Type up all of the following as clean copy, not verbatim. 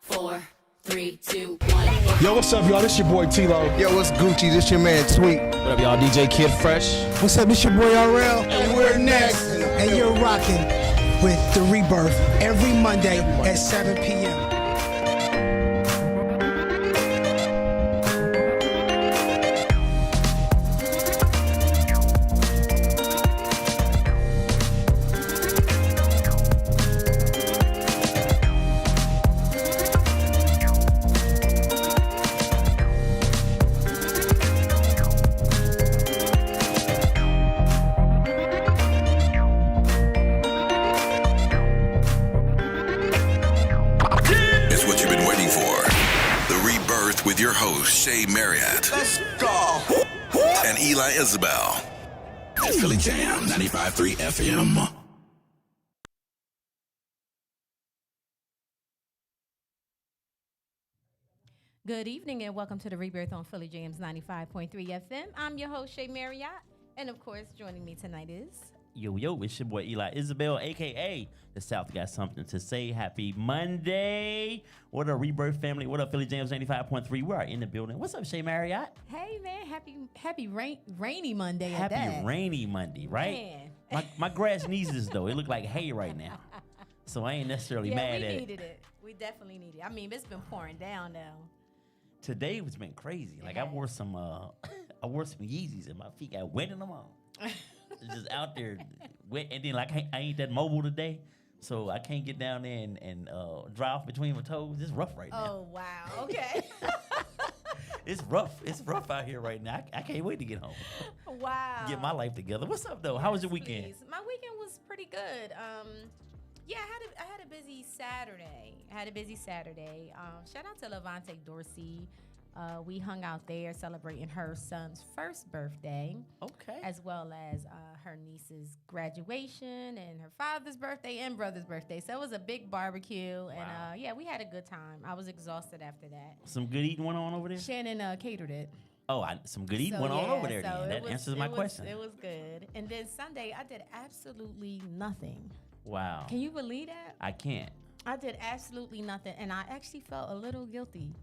4, 3, 2, 1. Yo, what's up, y'all? This your boy T-Lo. Yo, what's Gucci? This your man Tweet. What up, y'all? DJ Kid Fresh. What's up? This your boy RL. And we're next. And you're rocking with The Rebirth every Monday at 7 p.m. Your host, Shay Marriott. Let's go. And Eli Isabel. It's Philly Jam, 95.3 FM. Good evening and welcome to the Rebirth on Philly Jamz 95.3 FM. I'm your host, Shay Marriott. And of course, joining me tonight is... Yo, it's your boy Eli Isabel, a.k.a. The South Got Something to Say. Happy Monday. What up, Rebirth family? What up, Philly Jamz 95.3? We are in the building. What's up, Shay Marriott? Hey, man. Happy rainy Monday at that. Happy rainy Monday, right? Man. My grass needs this, though. It look like hay right now. So I ain't necessarily mad at it. Yeah, we needed it. We definitely needed it. I mean, it's been pouring down, though. Today has been crazy. Like, I wore some Yeezys and my feet got wet in them all. Just out there wet, and then like I ain't that mobile today, so I can't get down there and dry off between my toes. It's rough right now. Oh wow, okay. It's rough. It's rough out here right now. I can't wait to get home. Wow. Get my life together. What's up though? How was your weekend? Please. My weekend was pretty good. Yeah, I had a busy Saturday. Shout out to Levante Dorsey. We hung out there celebrating her son's first birthday. Okay. As well as her niece's graduation and her father's birthday and brother's birthday. So it was a big barbecue. Wow. And yeah, we had a good time. I was exhausted after that. Some good eating went on over there? Shannon catered it. Oh, some good eating went on over there then. That answers my question. It was good. And then Sunday, I did absolutely nothing. Wow. Can you believe that? I can't. I did absolutely nothing. And I actually felt a little guilty.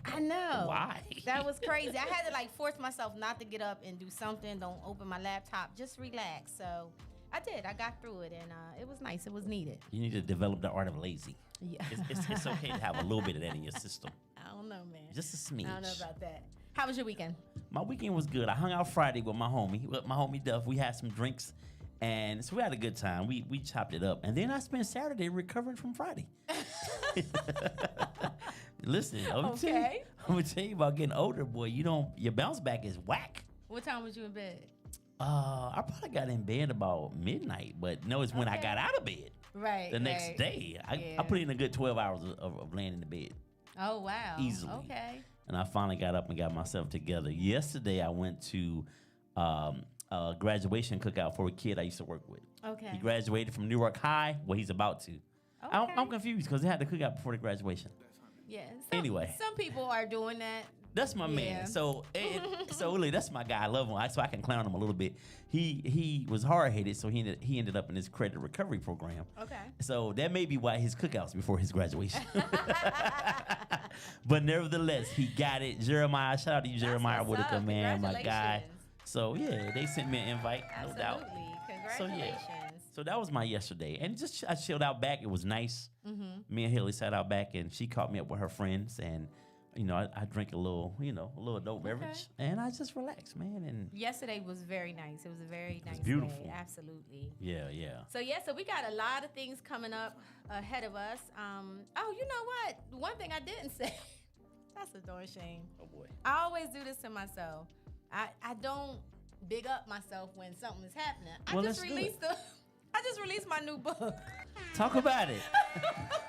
I know. Why? That was crazy. I had to force myself not to get up and do something. Don't open my laptop. Just relax. So I did. I got through it, and it was nice. It was needed. You need to develop the art of lazy. Yeah. It's okay to have a little bit of that in your system. I don't know, man. Just a smidge. I don't know about that. How was your weekend? My weekend was good. I hung out Friday with my homie Duff. We had some drinks, and so we had a good time. We chopped it up, and then I spent Saturday recovering from Friday. Listen, I'm gonna tell you about getting older, boy. Your bounce back is whack. What time was you in bed? I probably got in bed about midnight, but no, it's when I got out of bed. Right. The next day, I put in a good 12 hours of laying in the bed. Oh wow. Easily. Okay. And I finally got up and got myself together. Yesterday, I went to a graduation cookout for a kid I used to work with. Okay. He graduated from Newark High. Well, he's about to. Okay. I'm confused because they had the cookout before the graduation. Yeah. Anyway. Some people are doing that. That's my man. So really, that's my guy. I love him. So I can clown him a little bit. He was hard-headed, so he ended up in this credit recovery program. Okay. So that may be why his cookouts before his graduation. But nevertheless, he got it. Jeremiah, shout out to you, Jeremiah Whitaker, man, my guy. So yeah, they sent me an invite, no doubt. Congratulations. So that was my yesterday, and just I chilled out back. It was nice. Mm-hmm. Me and Haley sat out back, and she caught me up with her friends, and I drank a little adult beverage, and I just relaxed, man. And yesterday was very nice. It was a very nice beautiful day. Absolutely. Yeah. So we got a lot of things coming up ahead of us. Oh, you know what? One thing I didn't say. That's a darn shame. Oh boy. I always do this to myself. I don't big up myself when something is happening. I just released my new book. Talk about it.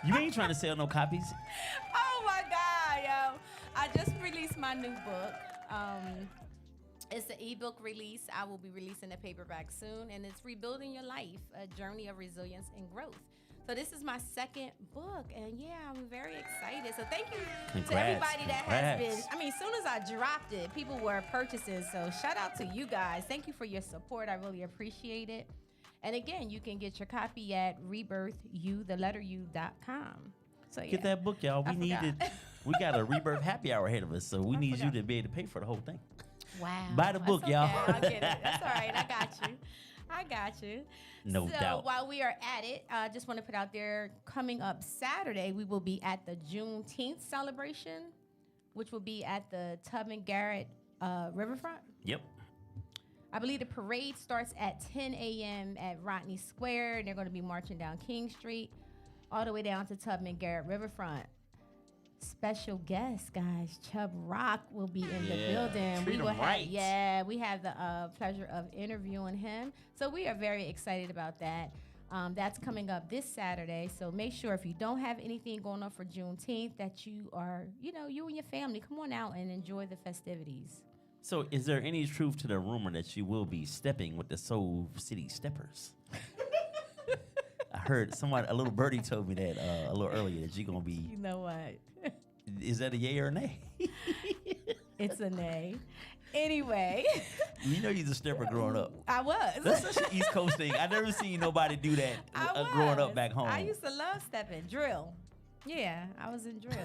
You ain't trying to sell no copies. Oh my God, yo. I just released my new book. It's an ebook release. I will be releasing the paperback soon, and it's Rebuilding Your Life, a journey of resilience and growth. So this is my second book, and yeah, I'm very excited. So thank you to everybody that has been. I mean, as soon as I dropped it, people were purchasing. So shout out to you guys. Thank you for your support. I really appreciate it. And again, you can get your copy at rebirthu.com. So Get that book, y'all. We I needed. forgot. We got a rebirth happy hour ahead of us, so we need you forgot. to be able to pay for the whole thing. Wow. Buy the That's book, okay. y'all. I'll get it. That's all right. I got you. I got you. No so doubt. while we are at it, I just want to put out there, coming up Saturday, we will be at the Juneteenth celebration, which will be at the Tubman Garrett Riverfront. Yep. I believe the parade starts at 10 a.m. at Rodney Square, and they're going to be marching down King Street all the way down to Tubman Garrett Riverfront. Special guest, guys. Chubb Rock will be in the building. Treat We will him right. we have the pleasure of interviewing him. So we are very excited about that. That's coming up this Saturday. So make sure if you don't have anything going on for Juneteenth that you are, you and your family, come on out and enjoy the festivities. So, is there any truth to the rumor that you will be stepping with the Soul City Steppers? I heard a little birdie told me that a little earlier that you're gonna be. You know what? Is that a yay or a nay? It's a nay. Anyway. You know you're a stepper growing up. I was. That's such an East Coast thing. I never seen nobody do that growing up back home. I used to love stepping. Drill. Yeah, I was in drill.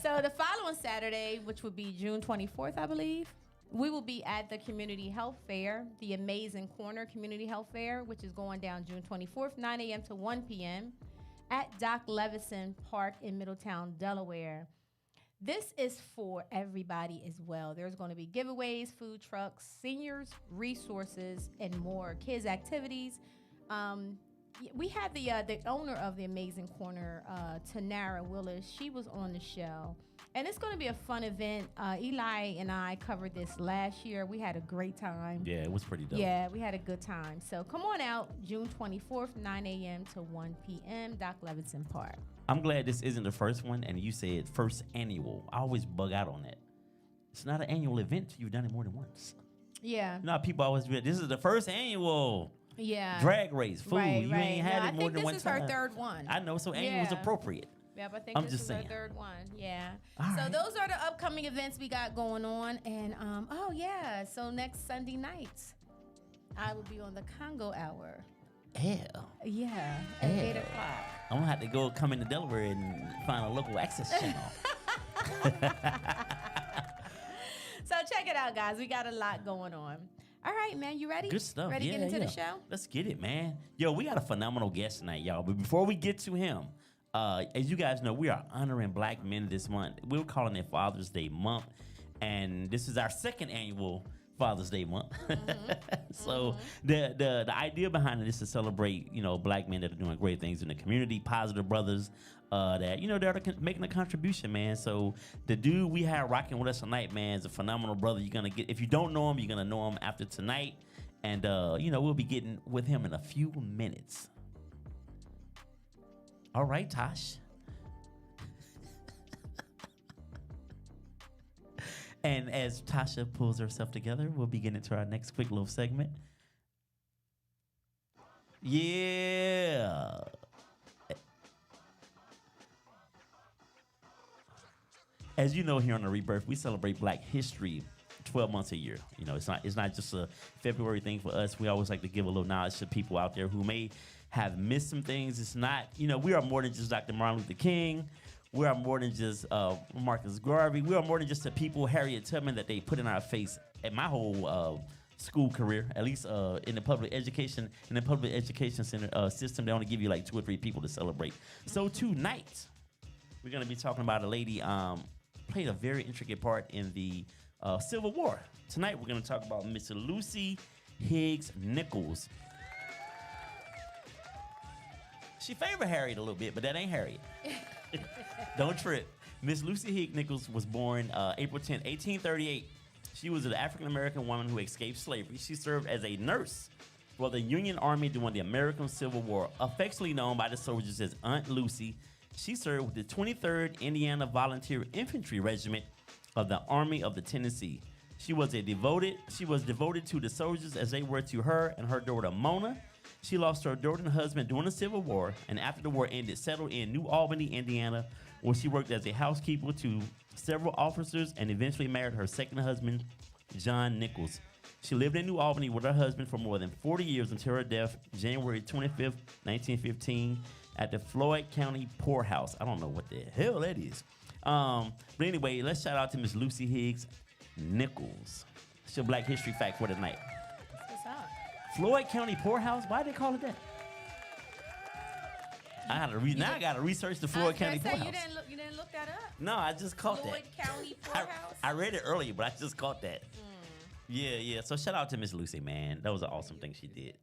So the following Saturday, which would be June 24th, I believe, we will be at the Community Health Fair, the Amazing Corner Community Health Fair, which is going down June 24th, 9 a.m. to 1 p.m. at Doc Levison Park in Middletown, Delaware. This is for everybody as well. There's going to be giveaways, food trucks, seniors, resources, and more. Kids activities. We had the owner of the Amazing Corner, Tanara Willis. She was on the show. And it's going to be a fun event. Eli and I covered this last year. We had a great time. Yeah, it was pretty dope. Yeah, we had a good time. So come on out, June 24th, 9 a.m. to 1 p.m., Doc Levinson Park. I'm glad this isn't the first one, and you said first annual. I always bug out on that. It's not an annual event. You've done it more than once. Yeah. You know how people always do it. This is the first annual drag race. Fool, Right, you right. ain't had it more than one time. I think this is our third one. I know, so annual is Yeah. appropriate. Yeah, but I think I'm this just is saying. our third one. Yeah. All So right. those are the upcoming events we got going on. And, so next Sunday night, I will be on the Congo Hour. Hell. Yeah, at 8 o'clock. I'm going to have to come into Delaware and find a local access channel. So check it out, guys. We got a lot going on. All right, man. You ready? Good stuff. Ready to get into yeah. the show? Let's get it, man. Yo, we got a phenomenal guest tonight, y'all. But before we get to him, as you guys know, we are honoring Black men this month. We're calling it Father's Day month. And this is our second annual Father's Day month. So the idea behind it is to celebrate, Black men that are doing great things in the community, positive brothers that, they're making a contribution, man. So the dude we have rocking with us tonight, man, is a phenomenal brother. You're going to get, if you don't know him, you're going to know him after tonight. And, we'll be getting with him in a few minutes. All right, Tosh. And as Tasha pulls herself together, we'll be getting into our next quick little segment. Yeah. As you know, here on the Rebirth, we celebrate Black History 12 months a year. It's not just a February thing for us. We always like to give a little knowledge to people out there who may have missed some things. It's not, we are more than just Dr. Martin Luther King. We are more than just Marcus Garvey. We are more than just the people, Harriet Tubman, that they put in our face at my whole school career, at least in the public education center system. They only give you like 2 or 3 people to celebrate. So tonight, we're going to be talking about a lady played a very intricate part in the Civil War. Tonight, we're going to talk about Miss Lucy Higgs Nichols. She favored Harriet a little bit, but that ain't Harriet. Don't trip. Miss Lucy Higgs Nichols was born April 10, 1838. She was an African-American woman who escaped slavery. She served as a nurse for the Union Army during the American Civil War, affectionately known by the soldiers as Aunt Lucy. She served with the 23rd Indiana Volunteer Infantry Regiment of the Army of the Tennessee. She was devoted to the soldiers as they were to her and her daughter Mona. She lost her daughter and husband during the Civil War, and after the war ended, settled in New Albany, Indiana, where she worked as a housekeeper to several officers and eventually married her second husband, John Nichols. She lived in New Albany with her husband for more than 40 years until her death, January 25th, 1915. at the Floyd County Poorhouse. I don't know what the hell that is. But anyway, let's shout out to Miss Lucy Higgs Nichols. It's your Black History fact for tonight. What's up? Floyd County Poorhouse? Why they call it that? Now I gotta research the Floyd County Poorhouse. You didn't look that up? No, I just caught Floyd that. County Poorhouse? I read it earlier, but I just caught that. Yeah. So shout out to Miss Lucy, man. That was an awesome thing she did.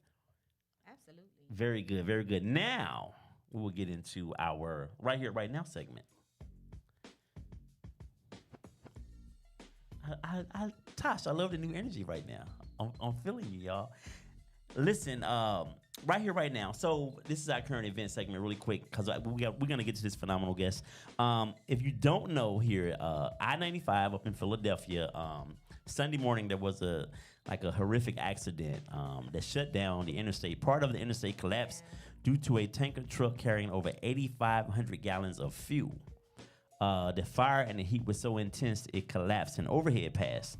Absolutely. Very good, very good. Now we will get into our Right Here, Right Now segment. Tosh, I love the new energy right now. I'm feeling you, y'all. Listen, right here, right now. So this is our current event segment, really quick, because we're gonna get to this phenomenal guest. If you don't know, here I-95 up in Philadelphia, Sunday morning there was a horrific accident that shut down the interstate. Part of the interstate collapsed due to a tanker truck carrying over 8,500 gallons of fuel. The fire and the heat was so intense it collapsed an overhead pass.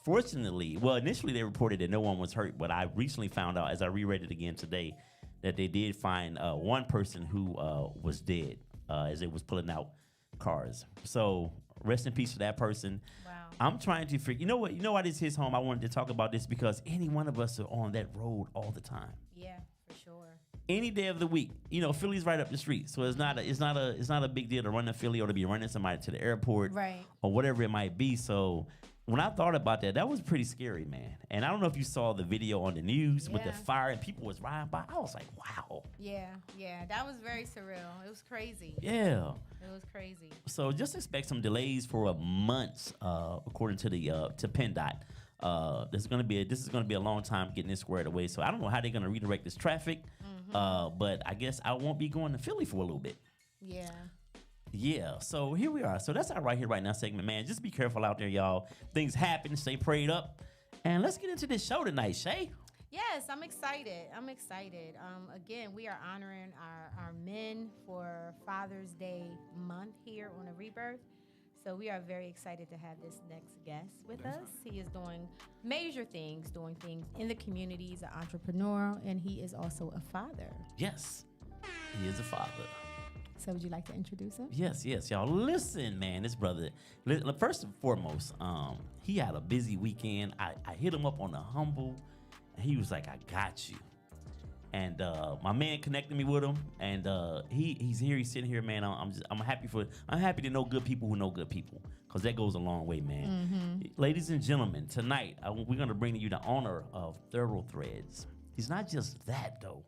Fortunately, initially they reported that no one was hurt, but I recently found out, as I reread it again today, that they did find one person who was dead as it was pulling out cars. So rest in peace to that person. Wow. I'm trying to figure. You know why this hits home? I wanted to talk about this because any one of us are on that road all the time. Yeah, for sure. Any day of the week, Philly's right up the street, so it's not a big deal to run to Philly or to be running somebody to the airport, Right. or whatever it might be. So when I thought about that was pretty scary, man. And I don't know if you saw the video on the news with the Yeah. fire and people was riding by. I was like, wow. Yeah, that was very surreal. It was crazy. Yeah. It was crazy. So just expect some delays for months, according to the to PennDOT. This is gonna be a long time getting this squared away. So I don't know how they're gonna redirect this traffic. But I guess I won't be going to Philly for a little bit. Yeah. Yeah, so here we are. So that's our Right Here, Right Now segment, man. Just be careful out there, y'all. Things happen. Stay prayed up. And let's get into this show tonight, Shay. Yes, I'm excited. Again, we are honoring our men for Father's Day month here on A Rebirth. So we are very excited to have this next guest with us. He is doing major things, doing things in the community. He's an entrepreneur, and he is also a father. Yes, he is a father. So would you like to introduce him? Yes, y'all. Listen, man, this brother, first and foremost, he had a busy weekend. I hit him up on the humble, and he was like, I got you. And my man connected me with him, and he's here. He's sitting here, man. I'm happy to know good people who know good people, because that goes a long way, man. Ladies and gentlemen, tonight we're gonna bring to you the owner of Thoroughthreads. He's not just that though.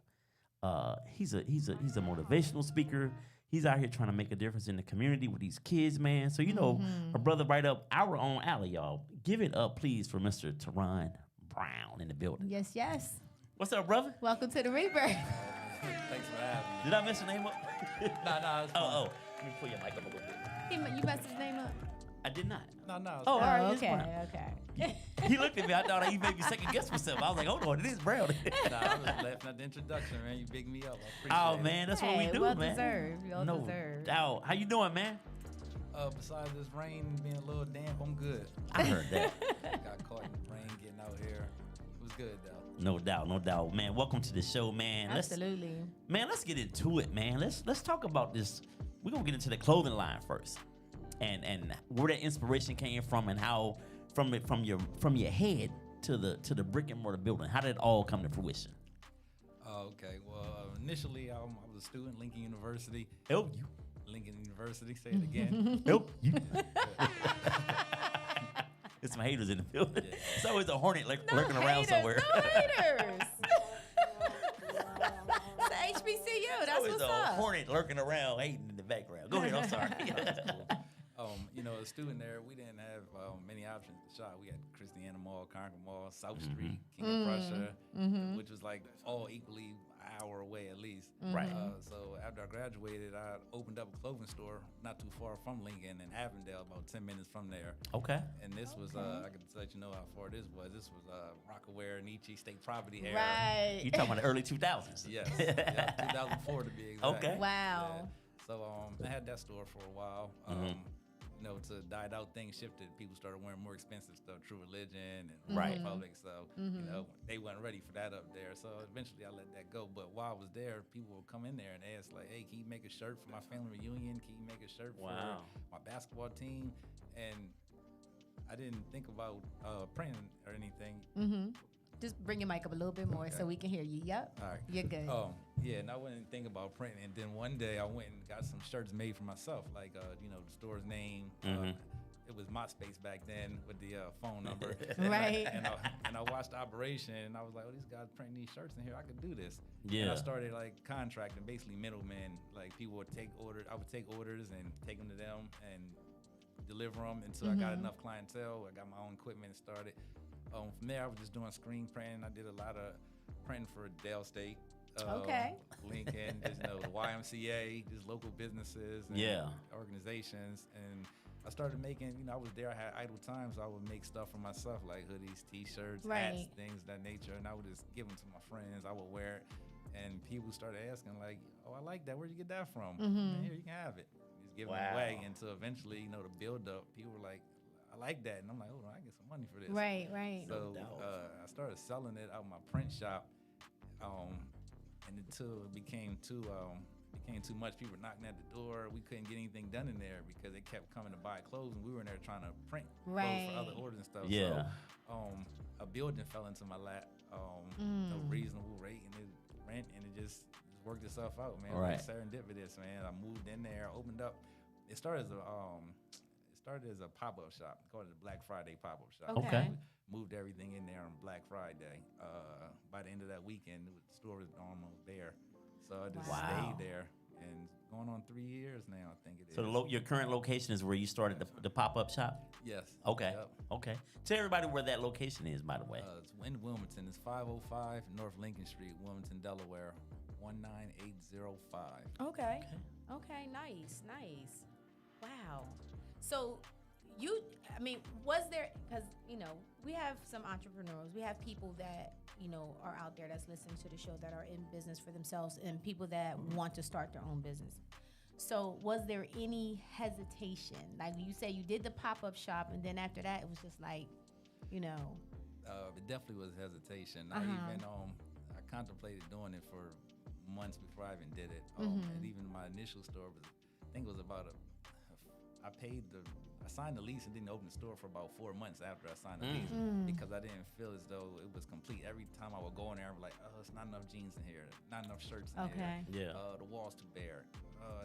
He's a motivational speaker. He's out here trying to make a difference in the community with these kids, man. So a brother right up our own alley, y'all. Give it up, please, for Mr. Teron Brown in the building. Yes. What's up, brother? Welcome to the Rebirth. Thanks for having me. Did I mess your name up? No, it's fine. Oh. Let me pull your mic up a little bit. You messed his name up? I did not. No, it's Oh, all fine. right. It's Brown. Okay. He looked at me. I thought he made me second guess myself. I was like, hold on, it is Brown. Nah, I was laughing at the introduction, man. You bigged me up. I appreciate Oh it. man, that's what we do, well man. Deserved. Well no deserved. doubt. How you doing, man? Besides this rain being a little damp, I'm good. I heard that. Got caught in the rain getting out here. It was good, though. No doubt, man. Welcome to the show, man. Absolutely. Let's get into it, man. Let's talk about this. We're gonna get into the clothing line first, and where that inspiration came from, and how from your head to the brick and mortar building. How did it all come to fruition? Okay. Well, initially, I was a student, Lincoln University. Help you. Lincoln University. Say it again. Help you. There's some haters in the building. Yeah. It's always a hornet lurking around somewhere. No haters. It's the HBCU. That's always what's a up. hornet lurking around, hating in the background. Go ahead. I'm sorry. A student there, we didn't have many options to shop. We had Christiana Mall, Concord Mall, South Street, King of Prussia, which was like all equally an hour away at least. Right. So after I graduated, I opened up a clothing store not too far from Lincoln in Avondale, about 10 minutes from there. Okay. And this was, I can let you know how far this was. This was Rockaware, Nietzsche State Property era. Right. You talking about the early 2000s? Yes. Yeah, 2004 to be exact. Okay. Wow. Yeah. So I had that store for a while. to died out things shifted. People started wearing more expensive stuff, True Religion and Right. Republic. So, they weren't ready for that up there. So eventually I let that go. But while I was there, people would come in there and ask like, hey, can you make a shirt for my family reunion? Can you make a shirt for my basketball team? And I didn't think about printing or anything. Just bring your mic up a little bit more so we can hear you. Yep. All right. You're good. Yeah, and I wouldn't think about printing. And then one day I went and got some shirts made for myself, like, the store's name. It was MySpace back then with the phone number. Right. And I watched the operation, and I was like, oh, these guys printing these shirts in here. I could do this. Yeah. And I started, like, contracting, basically middlemen. Like, people would take orders. I would take orders and take them to them and deliver them until I got enough clientele. I got my own equipment and started. From there, I was just doing screen printing. I did a lot of printing for Dale State, Lincoln, just, the YMCA, just local businesses and organizations. And I started making, I was there, I had idle time, so I would make stuff for myself, like hoodies, T-shirts, hats, things of that nature. And I would just give them to my friends. I would wear it. And people started asking, like, oh, I like that. Where'd you get that from? Man, here, you can have it. Just give them away until eventually, the build up, people were like, I like that. And I'm like, oh, I get some money for this. Right. So I started selling it out of my print shop. And until it became too much, people were knocking at the door. We couldn't get anything done in there because they kept coming to buy clothes, and we were in there trying to print clothes for other orders and stuff. Yeah. So a building fell into my lap. No reasonable rate, and rent, and it just worked itself out, man. Right. Like serendipitous, man. I moved in there, opened up. It started as a pop-up shop called the Black Friday pop-up shop. Okay. Moved everything in there on Black Friday. By the end of that weekend, the store was almost bare. So I just stayed there, and going on 3 years now, I think it is. So your current location is where you started the pop-up shop? Yes. Okay. Yep. Okay. Tell everybody where that location is, by the way. It's in Wilmington. It's 505 North Lincoln Street, Wilmington, Delaware, 19805. Okay. Nice. Wow. So was there, because, we have some entrepreneurs, we have people that, are out there that's listening to the show that are in business for themselves and people that want to start their own business. So was there any hesitation? Like you say you did the pop-up shop and then after that it was just like, It definitely was hesitation. I contemplated doing it for months before I even did it. And even my initial store I think it was about I signed the lease and didn't open the store for about 4 months after I signed the lease because I didn't feel as though it was complete. Every time I would go in there, I'm like, oh, it's not enough jeans in here, not enough shirts in here. Yeah. The wall's too bare.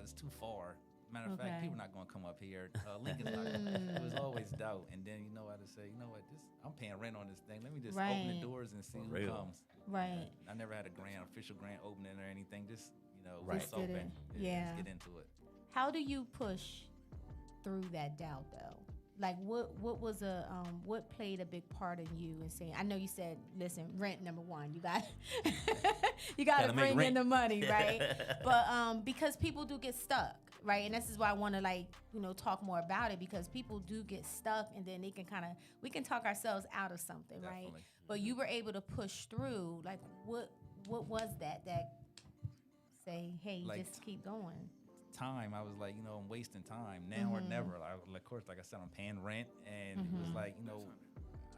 It's too far. Matter of fact, people are not going to come up here. Lincoln's not it was always doubt. And then I just say, I'm paying rent on this thing. Let me just open the doors and see who comes. Right. I never had a official grand opening or anything. Just, Just it's open. Yeah. Just get into it. How do you push through that doubt though? Like what was what played a big part in you in saying, I know you said, listen, rent number one, you got to bring in the money, right? But because people do get stuck, right? And this is why I want to talk more about it, because people do get stuck and then we can talk ourselves out of something. Definitely. Right? But you were able to push through. Like what was that say, hey, just keep going? Time, I was like, I'm wasting time now or never. Of course, like I said, I'm paying rent, and it was like,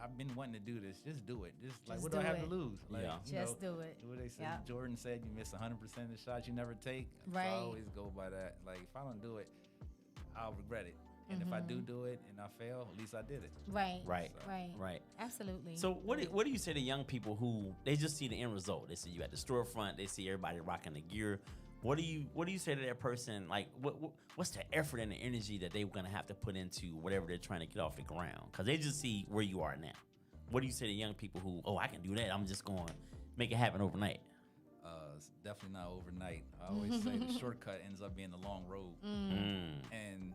I've been wanting to do this. Just do it. Just what do I have to lose? Like, just do it. What they say, Jordan said, you miss 100% of the shots you never take. Right. So I always go by that. Like, if I don't do it, I'll regret it. And if I do it and I fail, at least I did it. Right. Absolutely. So what do you say to young people who they just see the end result? They see you at the storefront. They see everybody rocking the gear. What do you say to that person? Like, what's the effort and the energy that they're gonna have to put into whatever they're trying to get off the ground? Because they just see where you are now. What do you say to young people who, I can do that. I'm just going to make it happen overnight? It's definitely not overnight. I always say the shortcut ends up being the long road. And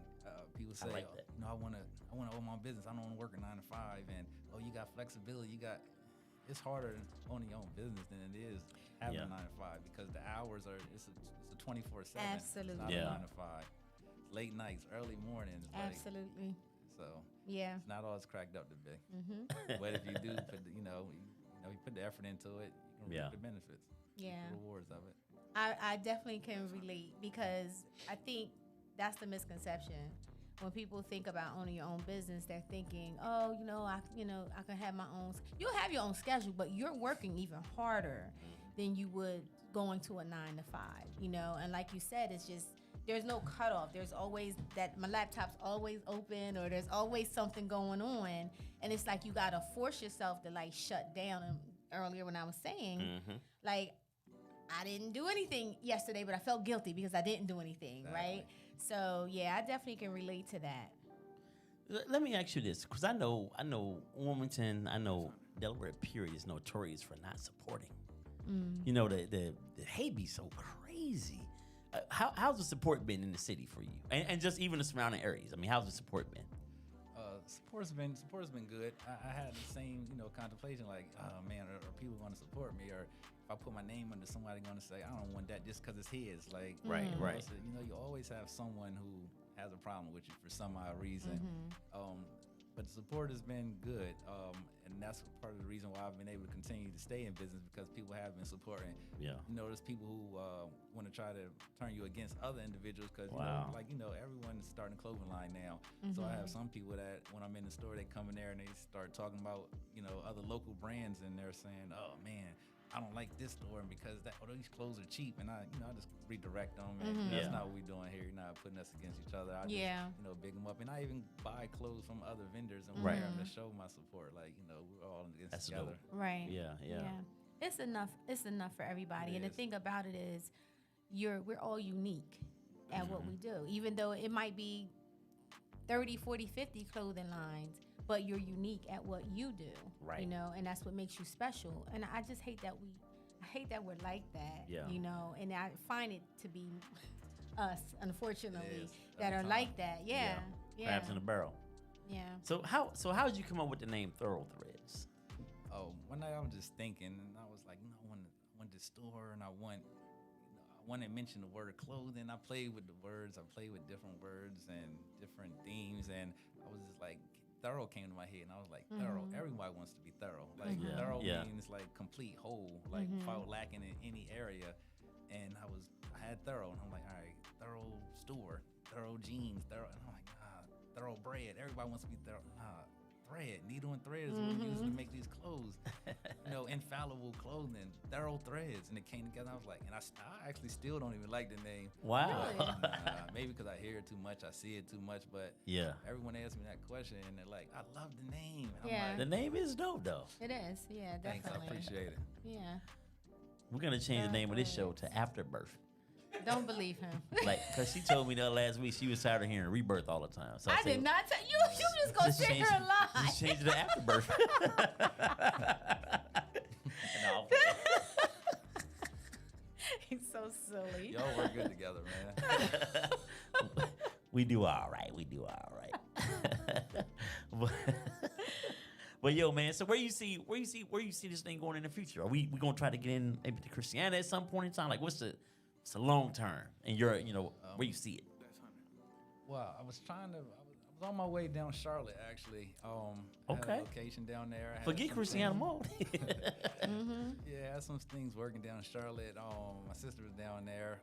people say, I like that. I want to own my business. I don't want to work a 9 to 5. And you got flexibility. It's harder owning your own business than it is having a 9 to 5, because the hours it's a 24/7. Absolutely. It's not a 9 to 5. It's late nights, early mornings. Absolutely. So yeah, it's not all it's cracked up to be. But if you do put you put the effort into it, you can reap the benefits. Yeah. The rewards of it. I definitely can relate, because I think that's the misconception. when people think about owning your own business, they're thinking, oh, I can have my own. You'll have your own schedule, but you're working even harder than you would going to a 9 to 5. And like you said, it's just there's no cutoff. There's always that my laptop's always open, or there's always something going on, and it's like you gotta force yourself to like shut down. And earlier when I was saying, like, I didn't do anything yesterday, but I felt guilty because I didn't do anything, right? So yeah, I definitely can relate to that. Let me ask you this, because I know Wilmington, I know Delaware period is notorious for not supporting. The hate be so crazy. How's the support been in the city for you, and just even the surrounding areas? I mean, how's the support been? Support's been good. I had the same contemplation, like, oh man, are people going to support me, or if I put my name under, somebody going to say I don't want that just because it's his. Like, right. So, you always have someone who has a problem with you for some odd reason. But the support has been good, and that's part of the reason why I've been able to continue to stay in business, because people have been supporting. Yeah. There's people who want to try to turn you against other individuals, because everyone's starting a clothing line now. So I have some people that when I'm in the store, they come in there and they start talking about other local brands, and they're saying, oh man, I don't like this store, and because these clothes are cheap, and I just redirect them, and that's not what we're doing here. You're not putting us against each other. I just, big them up, and I even buy clothes from other vendors and wear them to show my support. Like, we're all in this together. Dope. Right. Yeah. It's enough for everybody. And the thing about it is, we're all unique at what we do, even though it might be 30, 40, 50 clothing lines. But you're unique at what you do, right? And that's what makes you special. And I just hate that we're like that, And I find it to be us, unfortunately, that are like that. Yeah. Crabs in a barrel. Yeah. So how did you come up with the name Thorough Threads? Oh, one night I was just thinking, and I was like, I want this store, and I want to mention the word clothing. I played with the words. I played with different words and different themes, and I was just like, thorough came to my head, and I was like, thorough. Everybody wants to be thorough. Like, thorough means like complete, whole, like without lacking in any area. And I had thorough, and I'm like, all right, thorough store, thorough jeans, thorough. And I'm like, thorough bread. Everybody wants to be thorough. Thread, needle and thread is what we use to make these clothes. Infallible clothing, thorough threads, and it came together. I was like, and I actually still don't even like the name. Wow. Maybe because I hear it too much, I see it too much, but everyone asks me that question, and they're like, I love the name. And I'm like, the name is dope, though. It is, definitely. Thanks, I appreciate it. Yeah. We're gonna change the name of this show to Afterbirth. Don't believe him. Because she told me the last week she was tired of hearing Rebirth all the time. So I did not tell you. You just gonna sit here and lie. Just change it to Afterbirth. No. He's so silly. Y'all work good together, man. We do all right. But yo, man. So where you see this thing going in the future? Are we gonna try to get in maybe to Christianity at some point in time? Like, what's the long term, and where you see it? Well, I was on my way down Charlotte, actually. I had a location down there. Forget Christiana Mall. Yeah, I had some things working down in Charlotte. My sister was down there.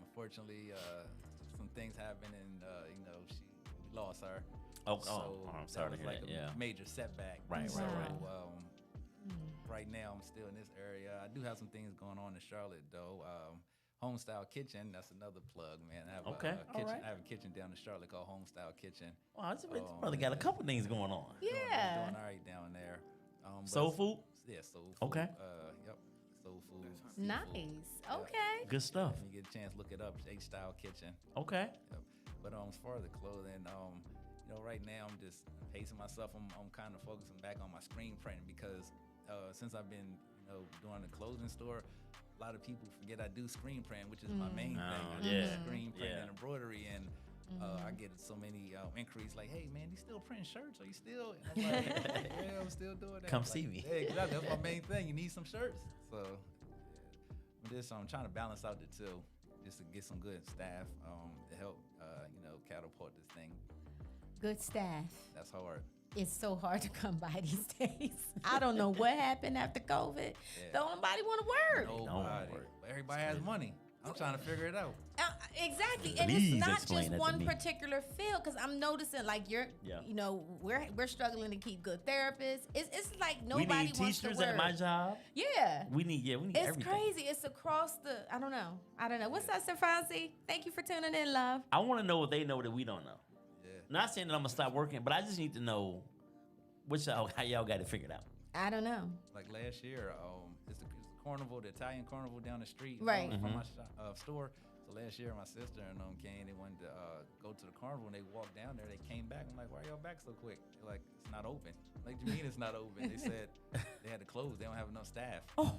Unfortunately, some things happened, and we lost her. I'm sorry to hear that. Yeah, major setback. Right. Right now, I'm still in this area. I do have some things going on in Charlotte, though. Homestyle Kitchen, that's another plug, man. I have a kitchen. Right. I have a kitchen down in Charlotte called Homestyle Kitchen. Wow, this brother got a couple things going on. Yeah. Doing all right down there. Soul food? Yeah, soul food. Okay. Yep. Soul food. Nice. Okay. Good stuff. When you get a chance, look it up. H-Style Kitchen. Okay. Yep. But as far as the clothing, right now I'm just pacing myself. I'm kind of focusing back on my screen printing, because since I've been doing the clothing store, a lot of people forget I do screen print, which is my main thing. I do screen print and embroidery, and I get so many inquiries like, "Hey man, you still printing shirts? Are you still?" And I'm like, "Yeah, I'm still doing that." Come see me. Yeah, exactly. That's my main thing. You need some shirts, so I'm trying to balance out the two, just to get some good staff to help catapult this thing. Good staff. That's hard. It's so hard to come by these days. I don't know what happened after COVID. Don't nobody want to work. Nobody. Everybody has money. I'm trying to figure it out. Exactly, and Please it's not explain just that to one me. particular field. Because I'm noticing, like Yeah. you know, we're struggling to keep good therapists. It's like We nobody need wants to teachers work. at my job. Yeah, We need it's everything. crazy. It's across the. I don't know. What's up, Sir Fonzie? Thank you for tuning in, love. I want to know what they know that we don't know. Yeah. Not saying that I'm gonna stop working, but I just need to know how y'all got it figured out. I don't know. Like last year, it's the carnival, the Italian carnival down the street Right. from my store. So last year, my sister and them came. They wanted to go to the carnival, and they walked down there. They came back. I'm like, why are y'all back so quick? They're like, it's not open. I'm like, you mean it's not open? They said they had to close. They don't have enough staff. Oh.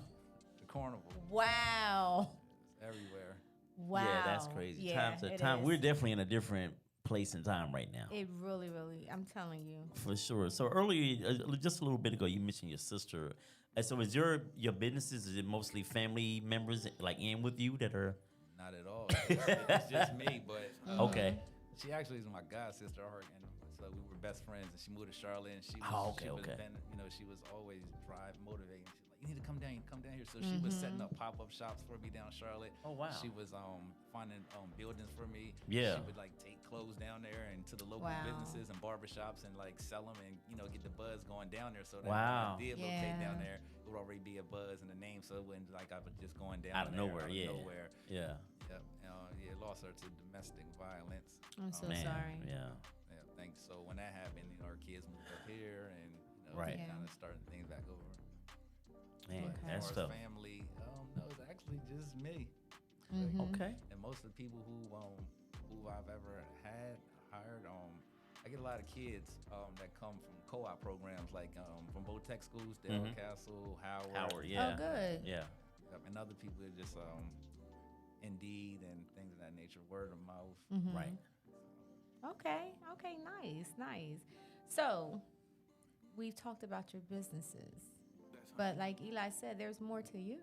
The carnival. Wow. It's everywhere. Wow. Yeah, that's crazy. Yeah, Time to it time. is. We're definitely in a different place and time right now. It really, really. I'm telling you. For sure. So earlier, just a little bit ago, you mentioned your sister. So is your businesses, is it mostly family members like in with you that are? Not at all. It's just me. But Okay. she actually is my god sister. And so we were best friends. And she moved to Charlotte. And she was, Oh, okay, she was okay. she was always motivating. She's like, you need to come down here. So she was setting up pop-up shops for me down in Charlotte. Oh, wow. She was finding buildings for me. Yeah. She would like take clothes down there and to the local Wow. businesses and barbershops and like sell them and get the buzz going down there. So that Wow. when I did locate Yeah. down there, it would already be a buzz and a name. So it wasn't like I was just going down Out of there nowhere, yeah. nowhere. Yeah. Yep. Yeah, lost her to domestic violence. I'm so Man. sorry. Yeah. Yeah, thanks. So when that happened, our kids moved up here and Right. Yeah. kind of starting things back over. Man, But that's as far tough. as family, no, it's actually just me. Okay. And most of the people who I've ever hired, I get a lot of kids that come from co-op programs like from both tech schools, Dale Castle, Howard. Yeah. Oh, good. Yeah. And other people are just Indeed and things of that nature, word of mouth. Right. Okay. Nice. So, we've talked about your businesses, but like Eli said, there's more to you,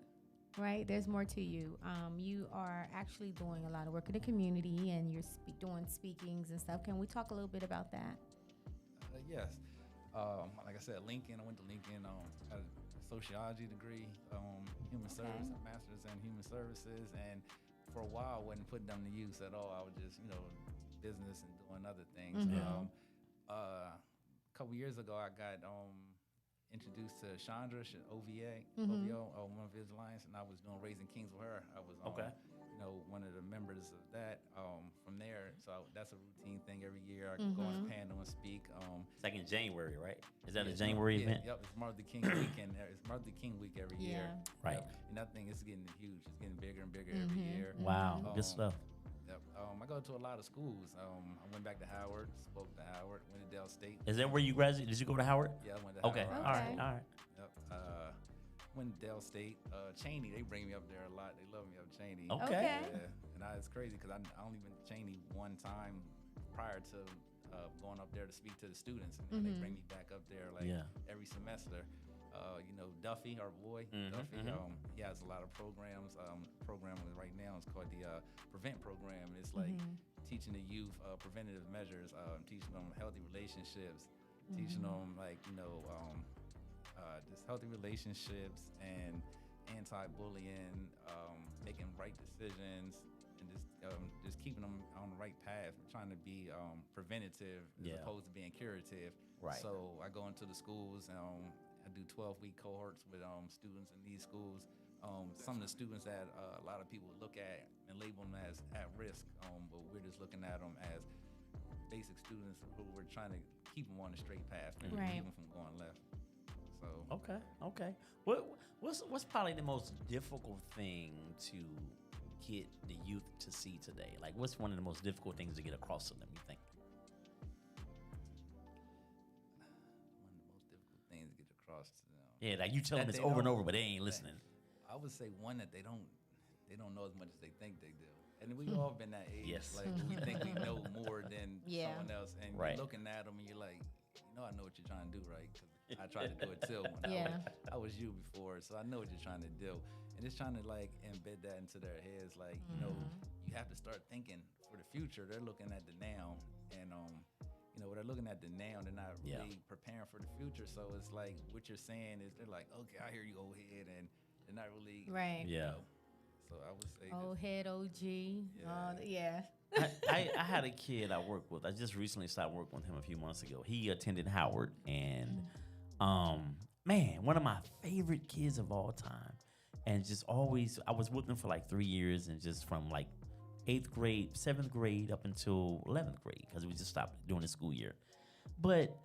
right? There's more to you. You are actually doing a lot of work in the community, and you're doing speakings and stuff. Can we talk a little bit about that? Yes. Like I said, Lincoln. I went to Lincoln. Had a sociology degree, human service, a master's in human services, and for a while, I wasn't putting them to use at all. I was just, business and doing other things. A couple years ago, I got introduced to Chandra, OVO, one of his lines, and I was doing Raising Kings with her. I was one of the members of that. From there, so that's a routine thing every year. I go on a panel and speak. It's like in January, right? Is that a January event? Yep, it's Martin Luther King weekend. It's Martin Luther King week every year. Right. Yep. And I think it's getting huge. It's getting bigger and bigger every year. Wow. Good stuff. Yep. I go to a lot of schools. I went back to Howard, spoke to Howard, went to Dell State. Is that where you graduated? Did you go to Howard? Yeah, I went to Okay. Howard. All right. Yep. Went to Dell State. Cheney, they bring me up there a lot. They love me up Cheney. Okay. Okay. Yeah. And it's crazy because I only been to Cheney one time prior to going up there to speak to the students. And they bring me back up there every semester. Duffy, our boy, Duffy, he has a lot of programs. Program right now is called the Prevent Program. It's like teaching the youth preventative measures, teaching them healthy relationships, teaching them just healthy relationships and anti-bullying, making right decisions, and just keeping them on the right path, trying to be preventative as opposed to being curative. Right. So I go into the schools. I do 12-week cohorts with students in these schools. Some of the students that a lot of people look at and label them as at risk, but we're just looking at them as basic students who we're trying to keep them on the straight path and keep them from going left. So Okay. What's probably the most difficult thing to get the youth to see today? Like, what's one of the most difficult things to get across to them, you think? one of the most difficult things to get across to them. Yeah, like you tell them That this they over and don't- over, but they ain't listening. I would say one that they don't know as much as they think they do. And we've all been that age. Yes. Like we think we know more than Yeah. someone else, and Right. you're looking at them and you're like, I know what you're trying to do, right? 'Cause I tried to do it too. When I was you before, so I know what you're trying to do. And it's trying to like embed that into their heads, like you have to start thinking for the future. They're looking at the now, and when they're looking at the now, they're not really preparing for the future. So it's like what you're saying is they're like, okay, I hear you, go ahead, and they're not really Right. Yeah. So I would say Old head OG. Yeah. I had a kid I worked with. I just recently stopped working with him a few months ago. He attended Howard, and man, one of my favorite kids of all time. And just always, I was with him for like 3 years, and just from like 8th grade, 7th grade up until 11th grade, because we just stopped doing the school year. But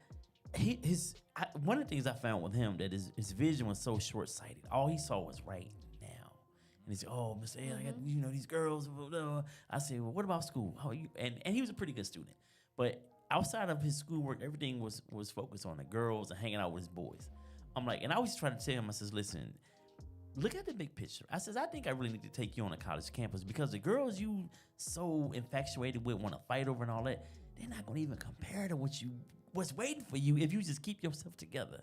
one of the things I found with him that his vision was so short-sighted. All he saw was right now. And he said, "Oh, Mr. A, I got these girls." Blah, blah. I said, "Well, what about school? How are you?" And he was a pretty good student, but outside of his schoolwork, everything was focused on the girls and hanging out with his boys. I'm like, and I always try to tell him, I says, "Listen, look at the big picture." I says, "I think I really need to take you on a college campus, because the girls you so infatuated with, want to fight over and all that, they're not going to even compare to what's waiting for you if you just keep yourself together."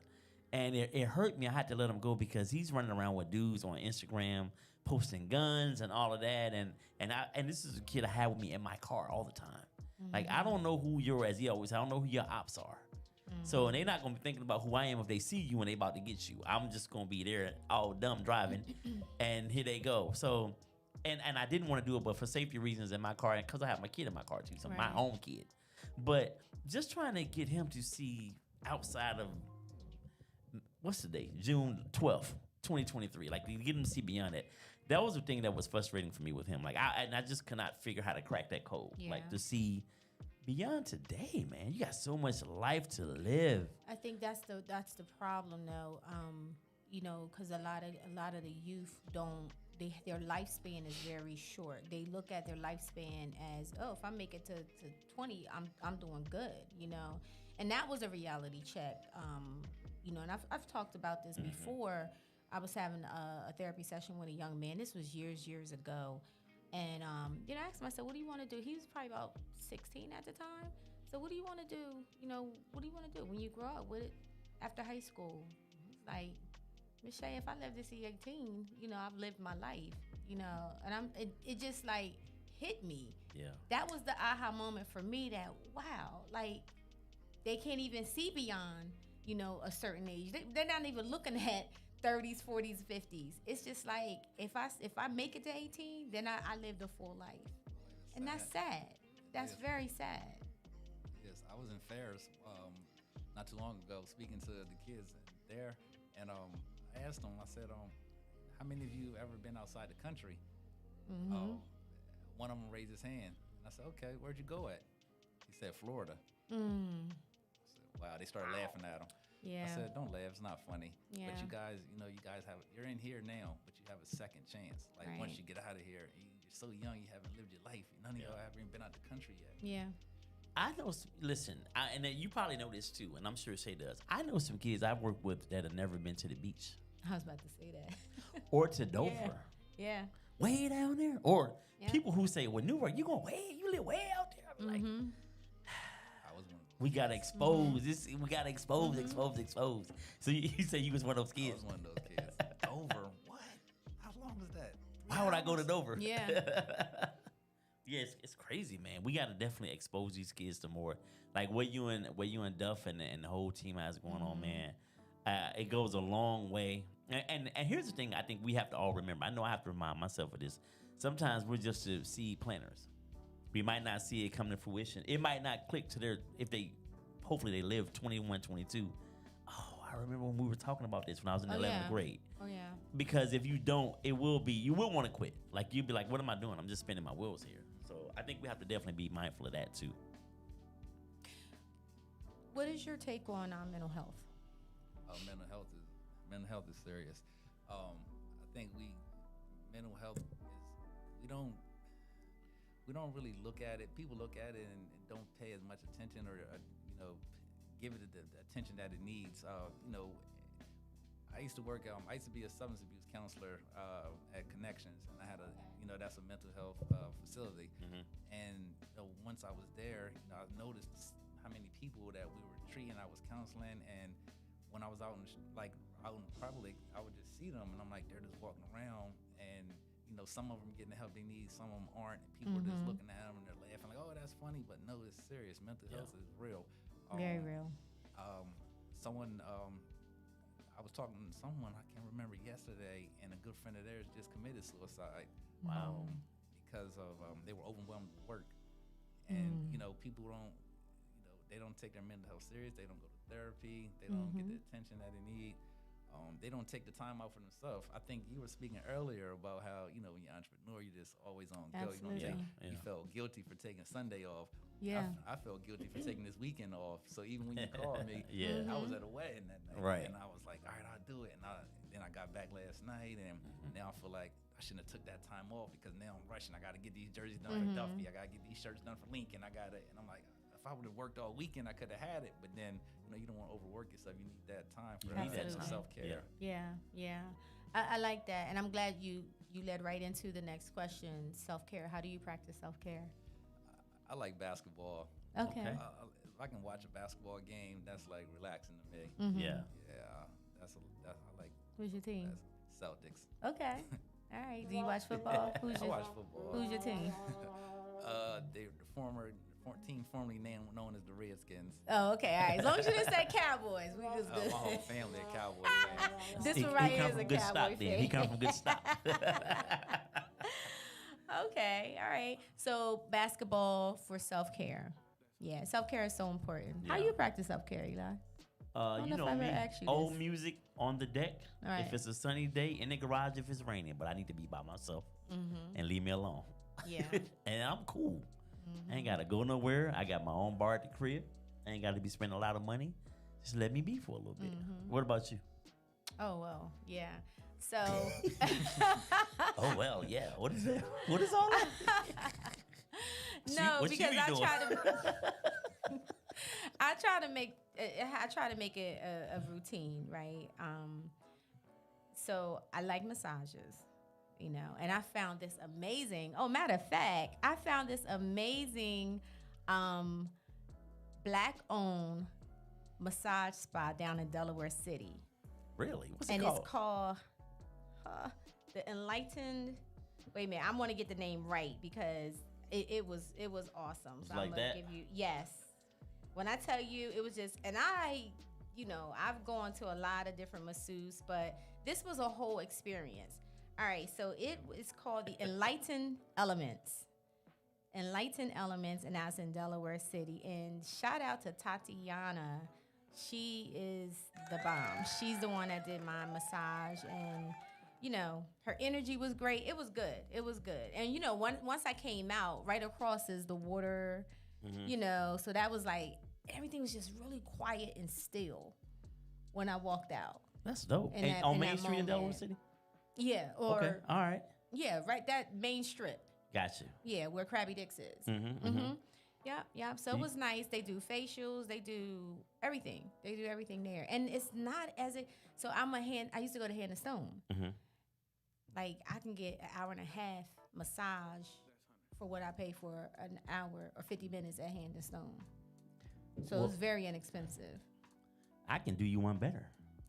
And it hurt me. I had to let him go because he's running around with dudes on Instagram, posting guns and all of that. And this is a kid I had with me in my car all the time. Mm-hmm. Like, I don't know who you're, as he always said, I don't know who your ops are. Mm-hmm. So, and they're not going to be thinking about who I am if they see you and they about to get you. I'm just going to be there all dumb driving, and here they go. So, and I didn't want to do it, but for safety reasons in my car, and because I have my kid in my car too, so my own kid. But just trying to get him to see outside of, what's the date? June 12th, 2023. Like, to get him to see beyond that. That was the thing that was frustrating for me with him. Like, I just could not figure how to crack that code. Yeah. Like, to see beyond today, man. You got so much life to live. I think that's the problem, though. Because a lot of the youth their lifespan is very short. They look at their lifespan as, oh, if I make it to 20, I'm doing good, And that was a reality check, and I've talked about this before. I was having a therapy session with a young man. This was years ago. And, I asked him, I said, "What do you want to do?" He was probably about 16 at the time. So what do you want to do? What do you want to do when you grow up? After high school? He's like, "Miss Shay, if I live to see 18, I've lived my life, and it just like hit me. Yeah. That was the aha moment for me that, wow, like they can't even see beyond, a certain age. They're not even looking at 30s, 40s, 50s. It's just like, if I make it to 18, then I lived a full life. And that's sad. That's very sad. Yes, I was in Ferris not too long ago speaking to the kids there, and I asked them, I said, how many of you ever been outside the country? Mm-hmm. One of them raised his hand. And I said, "Okay, where'd you go at?" He said, "Florida." Mm. I said, "Wow," they started laughing at him. Yeah. I said, "Don't laugh, it's not funny." Yeah. But you guys you're in here now, but you have a second chance. Like, once you get out of here, you're so young, you haven't lived your life. None of y'all haven't even been out the country yet. Yeah. I know, listen, and you probably know this too, and I'm sure Shay does. I know some kids I've worked with that have never been to the beach. I was about to say that. Or to Dover. Yeah. Way down there. Or people who say, "Well, Newark, you live way out there." I'm like, I was one. We gotta expose this. We gotta expose. So you say you was one of those I kids. was one of those kids. Dover? What? How long was that? Why would I go to Dover? Yeah. Yeah, it's crazy, man. We gotta definitely expose these kids to more. Like what you and Duff and the whole team has going on, man. It goes a long way. And here's the thing I think we have to all remember. I know I have to remind myself of this. Sometimes we're just the seed planters. We might not see it come to fruition. It might not click to hopefully they live 21, 22. Oh, I remember when we were talking about this when I was in 11th grade. Oh, yeah. Because if you don't, you will want to quit. Like, you'll be like, "What am I doing? I'm just spinning my wheels here." So I think we have to definitely be mindful of that too. What is your take on mental health? Mental health is serious. I think mental health is, we don't really look at it. People look at it and don't pay as much attention or give it the attention that it needs. I used to work. I used to be a substance abuse counselor at Connections, and I had that's a mental health facility. Mm-hmm. And once I was there, I noticed how many people that we were treating. I was counseling, and when I was out in public, I would just see them, and I'm like, they're just walking around, and some of them getting the help they need, some of them aren't. And people are just looking at them and they're laughing like, "Oh, that's funny," but no, it's serious. Mental health is real. Very real. I was was talking to someone I can't remember yesterday, and a good friend of theirs just committed suicide. Wow. Because of they were overwhelmed with work, and you know, people don't, you know, they don't take their mental health serious. They don't go to therapy. They don't get the attention that they need. They don't take the time out for themselves. I think you were speaking earlier about how, you know, when you're an entrepreneur, you're just always on go. You know what I'm saying? You felt guilty for taking Sunday off. Yeah. I felt guilty for taking this weekend off. So even when you called me, I was at a wedding that night. Right. And I was like, all right, I'll do it. And then I got back last night, and now I feel like I shouldn't have took that time off, because now I'm rushing. I got to get these jerseys done for Duffy. I got to get these shirts done for Lincoln. And I'm like, if I would have worked all weekend, I could have had it. But then, you know, you don't want to overwork yourself. You need that time for self-care. Yeah. I like that. And I'm glad you led right into the next question, self-care. How do you practice self-care? I like basketball. Okay. If I can watch a basketball game, that's like relaxing to me. Yeah. Yeah, I like. Who's your team? Celtics. Okay. All right. Do you watch football? I watch football. Who's your team? The former team formerly known as the Redskins. Oh, okay. All right. As long as you didn't say Cowboys, we was good. My whole family a Cowboys fan. This one right here is a good Cowboy stock, fan. then. He come from good stock. Okay. All right. So basketball for self-care. Yeah, self-care is so important. How Yeah. you practice self-care, Eli? You know if I me, ever asked you old this. music on the deck. All right. If it's a sunny day, in the garage if it's raining, but I need to be by myself and leave me alone. Yeah. And I'm cool. I ain't gotta go nowhere. I got my own bar at the crib. I ain't gotta be spending a lot of money. Just let me be for a little bit. What about you? Oh, well, yeah. So. Oh well, yeah. What is that? What is all that? No, what because you I doing? try to make it a routine, right? So I like massages, you know, and I found this amazing. Oh, matter of fact, I found this amazing Black-owned massage spa down in Delaware City. Really? What's it And called? it's called the Enlightened. Wait a minute, I'm gonna get the name right because it was awesome. It's So like I'm gonna that? give you When I tell you, it was just, and I've gone to a lot of different masseuses, but this was a whole experience. All right, so it is called the Enlightened Elements. Enlightened Elements, and that's in Delaware City. And shout out to Tatiana. She is the bomb. She's the one that did my massage, and her energy was great. It was good. And once I came out, right across is the water. So that was like everything was just really quiet and still when I walked out. That's dope. In And that- on in Main that Street in Delaware moment. City? Yeah, or Okay. All right. yeah, right, that main strip. Gotcha. Yeah, where Krabby Dicks is. Yeah. So it was nice. They do facials. They do everything. There, and it's not as it. So I used to go to Hand and Stone. Like I can get an hour and a half massage for what I pay for an hour or 50 minutes at Hand and Stone. So it's very inexpensive. I can do you one better.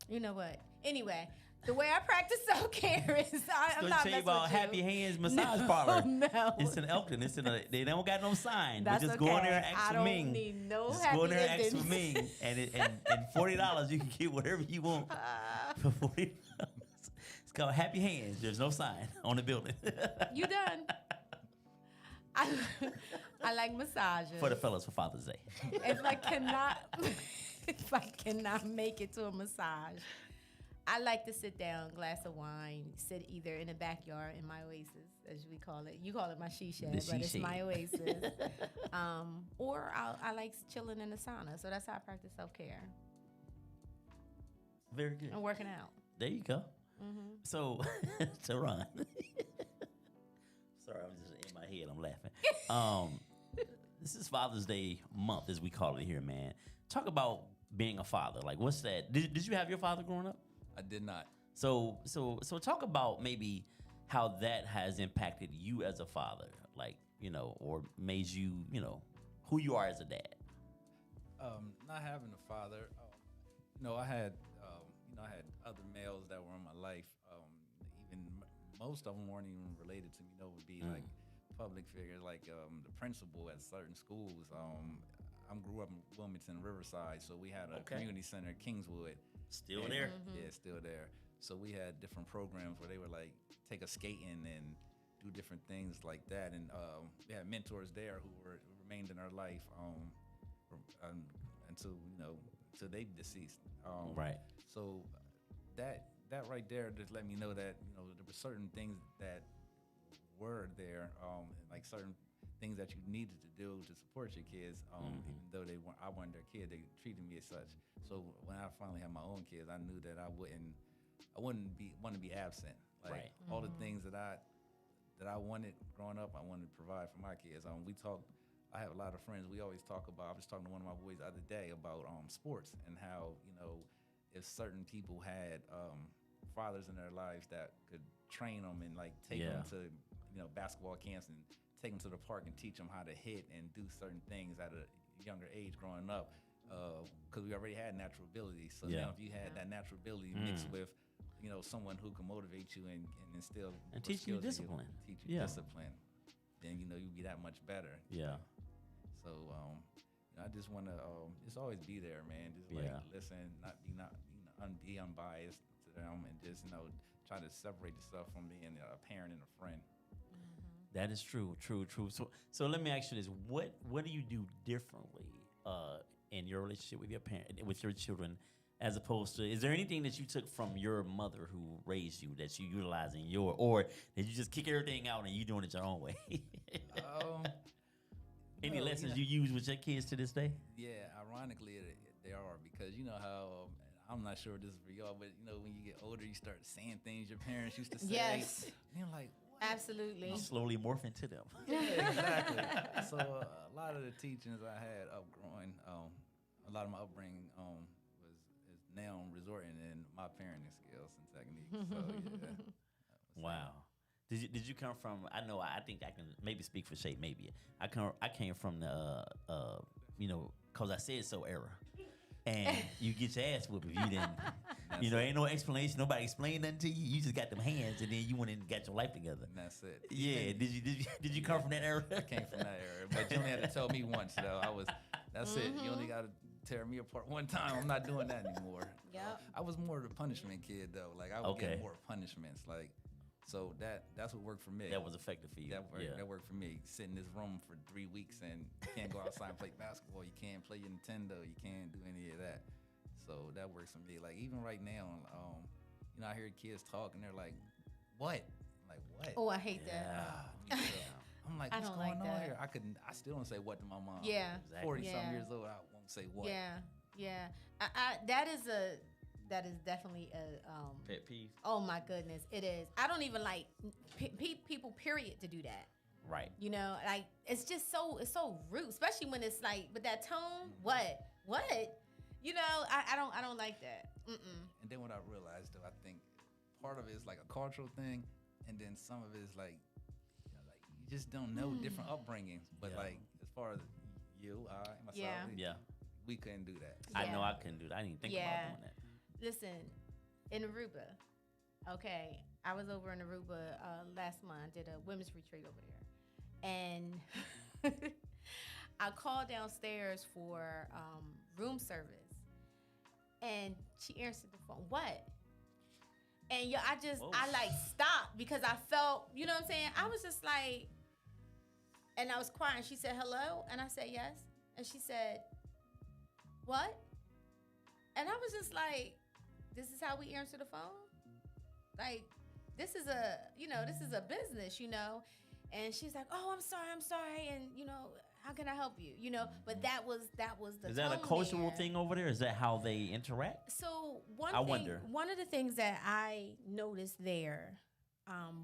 You know what? Anyway, the way I practice self-care is I'm Let me not tell you messing about with Happy you. Hands Massage No, Parlor. no. It's in Elkton. They don't got no sign. That's but just okay. go in there and ask I for don't Ming. need no just happy go in there and ask for endings. Ming. And $40 you can get whatever you want for $40. It's called Happy Hands. There's no sign on the building. You done? I like massages. For the fellas for Father's Day. If I cannot make it to a massage, I like to sit down, glass of wine, sit either in the backyard in my oasis, as we call it. You call it my she shed, The but it's she my shed. oasis. Or I like chilling in the sauna. So that's how I practice self-care Very good. and working out. There you go. So, Teron. Sorry, I'm just in my head. I'm laughing. This is Father's Day month, as we call it here, man. Talk about being a father. Like, what's that? Did you have your father growing up? I did not. So talk about maybe how that has impacted you as a father, like, or made you, who you are as a dad. Not having a father, I had other males that were in my life. Even most of them weren't even related to me. Would be like public figures, like the principal at certain schools. I grew up in Wilmington, Riverside, so we had a community center at Kingswood. Still there. Yeah, still there. So we had different programs where they would like take us skating and do different things like that. And we had mentors there who remained in our life until they deceased. Right. So that right there just let me know that there were certain things that were there, like certain things that you needed to do to support your kids. Even though I wasn't their kid, they treated me as such. So when I finally had my own kids, I knew that I wouldn't want to be absent. Like all the things that I wanted growing up, I wanted to provide for my kids. I have a lot of friends. We always talk about. I was talking to one of my boys the other day about sports and how if certain people had fathers in their lives that could train them and like take them to basketball camps and take them to the park and teach them how to hit and do certain things at a younger age growing up, because we already had natural ability. So now if you had that natural ability mixed with someone who can motivate you and instill and teach you discipline, discipline, then you'd be that much better. Yeah. So I just want to just always be there, man. Just like listen, be unbiased to them, and just try to separate yourself from being a parent and a friend. That is true. So let me ask you this: what do you do differently in your relationship with your children, as opposed to, is there anything that you took from your mother who raised you that you utilize in or did you just kick everything out and you doing it your own way? Any lessons you use with your kids to this day? Yeah, ironically they are, because you know how I'm not sure this is for y'all, but when you get older, you start saying things your parents used to say. Yes. And you're like, what? Absolutely. You slowly morph into them. Yeah, exactly. So a lot of the teachings I had growing, a lot of my upbringing is now resorting in my parenting skills and techniques. So yeah. Wow. Did you come from? I think I can maybe speak for Shay. Maybe I came from the cause I said so era, and you get your ass whooped if you didn't. Ain't no explanation. Nobody explained nothing to you. You just got them hands, and then you went in and got your life together. And that's it. Yeah. Did you come from that era? I came from that era, but you only had to tell me once though. That's it. You only got to tear me apart one time. I'm not doing that anymore. Yep. I was more of a punishment kid though. Like I would get more punishments. Like. So that's what worked for me. That was effective for you. That worked for me. Sit in this room for 3 weeks and you can't go outside and play basketball. You can't play your Nintendo. You can't do any of that. So that works for me. Like even right now, I hear kids talk and they're like, "What?" I'm like, "What?" Oh, I hate that. I'm like, "What's going on here?" I still don't say what to my mom. Yeah. 40-something years old, I won't say what. Yeah. That is definitely a pet peeve. Oh my goodness, it is. I don't even like people, period, to do that. Right. Like it's just it's so rude, especially when it's like with that tone. What? I don't like that. And then what I realized though, I think part of it is like a cultural thing, and then some of it is like you just don't know different upbringings. But like as far as you, I, myself, we couldn't do that. I know I couldn't do that. I didn't think about doing that. Listen, in Aruba, okay, I was over in Aruba last month, did a women's retreat over there. And I called downstairs for room service. And she answered the phone. What? And I like stopped because I felt, you know what I'm saying? I was just like, and I was quiet. She said, "Hello?" And I said, "Yes." And she said, "What?" And I was just like, this is how we answer the phone? Like, this is a business, And she's like, "Oh, I'm sorry. And, how can I help you?" But that was the Is that a cultural thing over there? Is that how they interact? So one of the things that I noticed there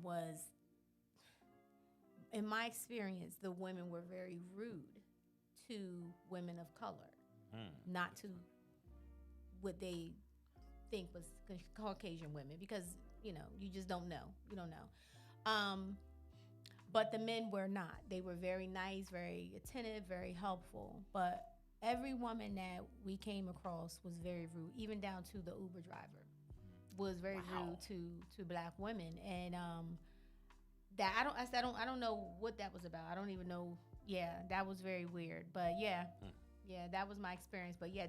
was, in my experience, the women were very rude to women of color, not to what they think was Caucasian women, because you just don't know. You don't know. But the men were not. They were very nice, very attentive, very helpful. But every woman that we came across was very rude, even down to the Uber driver was very rude to Black women. And that I don't know what that was about. I don't even know. Yeah, that was very weird. But yeah, that was my experience. But yeah,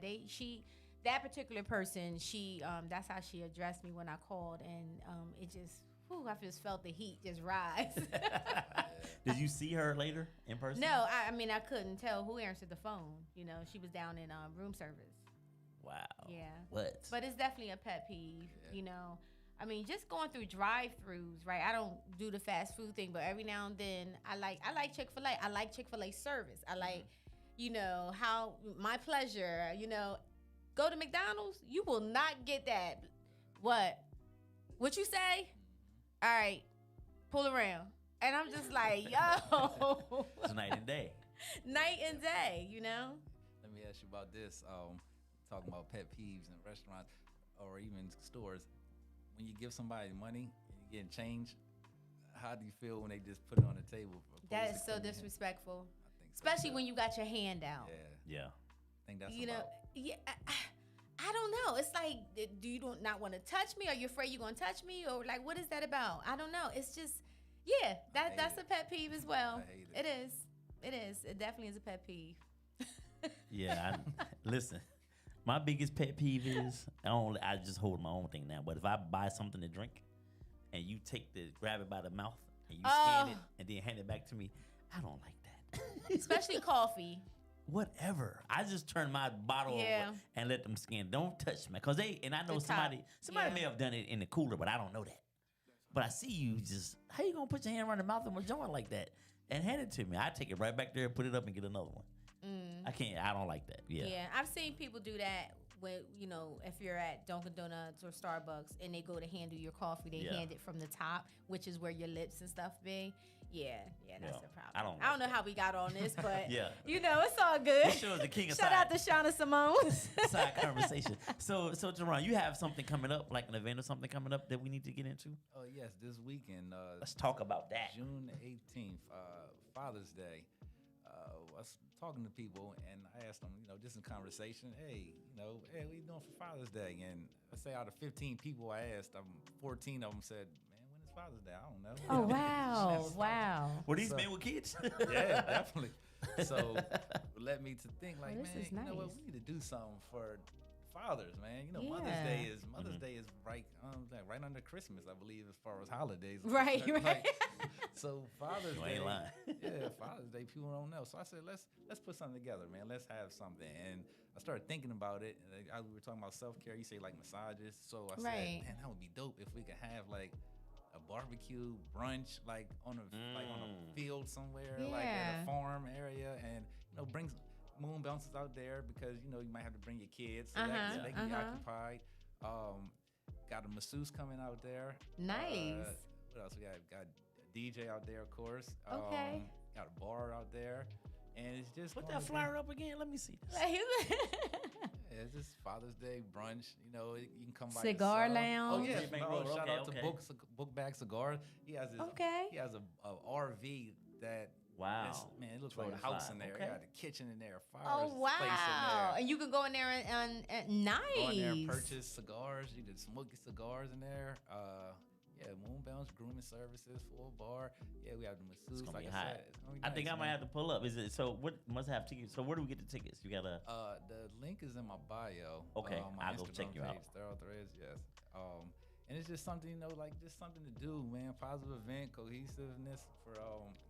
that particular person, she that's how she addressed me when I called, and it just, I just felt the heat just rise. Did you see her later in person? No, I mean, I couldn't tell who answered the phone. You know, she was down in room service. Wow. Yeah. What? But it's definitely a pet peeve, you know. I mean, just going through drive-throughs, right? I don't do the fast food thing, but every now and then I like Chick-fil-A. I like Chick-fil-A service. I like, you know, how my pleasure, you know. Go to McDonald's, you will not get that. What you say? All right, pull around. And I'm just like, yo. It's night and day. Night and day, you know? Let me ask you about this. Talking about pet peeves in restaurants or even stores. When you give somebody money and you getting change, how do you feel when they just put it on the table? That is so disrespectful. I think so. Especially when you got your hand out. Yeah. I think that's You know, about. yeah. I don't know. It's like, do you not want to touch me? Are you afraid you're going to touch me? Or like, what is that about? I don't know. It's just, yeah, that's a pet peeve as well. I hate it. It is. It is. It definitely is a pet peeve. Yeah. Listen, my biggest pet peeve is I just hold my own thing now. But if I buy something to drink and you grab it by the mouth and you scan it and then hand it back to me, I don't like that. Especially coffee. Whatever. I just turn my bottle over and let them scan. Don't touch me. And I know somebody may have done it in the cooler, but I don't know that. But I see you just, how you gonna put your hand around the mouth of my joint like that and hand it to me? I take it right back there, put it up and get another one. I don't like that. Yeah. Yeah, I've seen people do that when, you know, if you're at Dunkin' Donuts or Starbucks and they go to handle your coffee, they hand it from the top, which is where your lips and stuff be. Yeah, that's the problem. I don't know how we got on this, but you know, it's all good. This show is the king of Shout out to Shauna Simone. Side conversation. So Teron, you have something coming up, like an event or something coming up that we need to get into? Oh yes, this weekend. Let's talk about that. June 18th, Father's Day. I was talking to people and I asked them, you know, just in conversation, hey, what are you doing for Father's Day? And I say out of 15 people I asked, 14 of them said, man, when is Father's Day? I don't know. Oh, wow. Were these men with kids? Yeah, definitely. So it led me to think like, this man, is you know what? nice. We need to do something for fathers, man. You know, Mother's Day is right under Christmas, I believe, as far as holidays. Right. So Father's You Day, ain't lying. Father's Day, people don't know. So I said, let's put something together, man. Let's have something. And I started thinking about it. And we were talking about self-care. You say like massages. So I said, man, that would be dope if we could have like a barbecue brunch, like on a field somewhere, like at a farm area, and bring moon bounces out there because you might have to bring your kids so that they can be occupied. Got a masseuse coming out there. Nice. What else we got a DJ out there, of course. Okay. Got a bar out there, and it's just Put that flyer up again. Let me see this. Yeah, it's just Father's Day brunch. You can come by Cigar yourself. lounge. Oh yeah, Bankroll. shout Okay, out to Book Bag Cigars. He has his. Okay. He has a RV that. Wow. Man, it looks like a house in there. Okay. He got a kitchen in there, Oh, fireplace in wow. there. And you can go in there and nice. Go in there and purchase cigars. You did smoky cigars in there. Moonbounce grooming services, full bar. Yeah, we have the masseuse. It's gonna Like be I hot. said, it's gonna be I think nice, I might man. have to pull up. Is it so? What must have tickets? So where do we get the tickets? You gotta. The link is in my bio. Okay, my I'll go Instagram check you out. page, Thorough Threads, yes. And it's just something, like just something to do, man. Positive event, cohesiveness for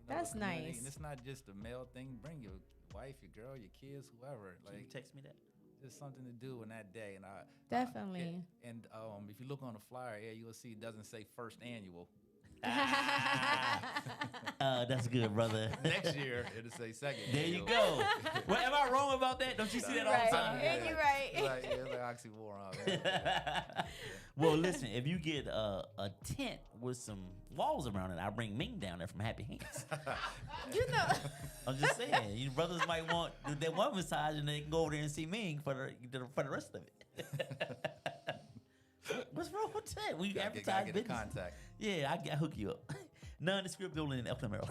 That's the community. nice. And it's not just a male thing. Bring your wife, your girl, your kids, whoever. Can you Like text me that? just something to do on that day. And Definitely. and if you look on the flyer, you'll see it doesn't say first annual. That's good, brother. Next year it'll say second. There you annual. go. Well, am I wrong about that? Don't you see that all Right. the time? And you're right. It's like oxymoron. Man. Well, listen, if you get a tent with some walls around it, I'll bring Ming down there from Happy Hands. You know. I'm just saying, you brothers might want that one massage and they can go over there and see Ming for the rest of it. What's wrong with that? We Gotta advertise get in business. contact. Yeah, I hook you up. Nondescript building in Elton Merrill.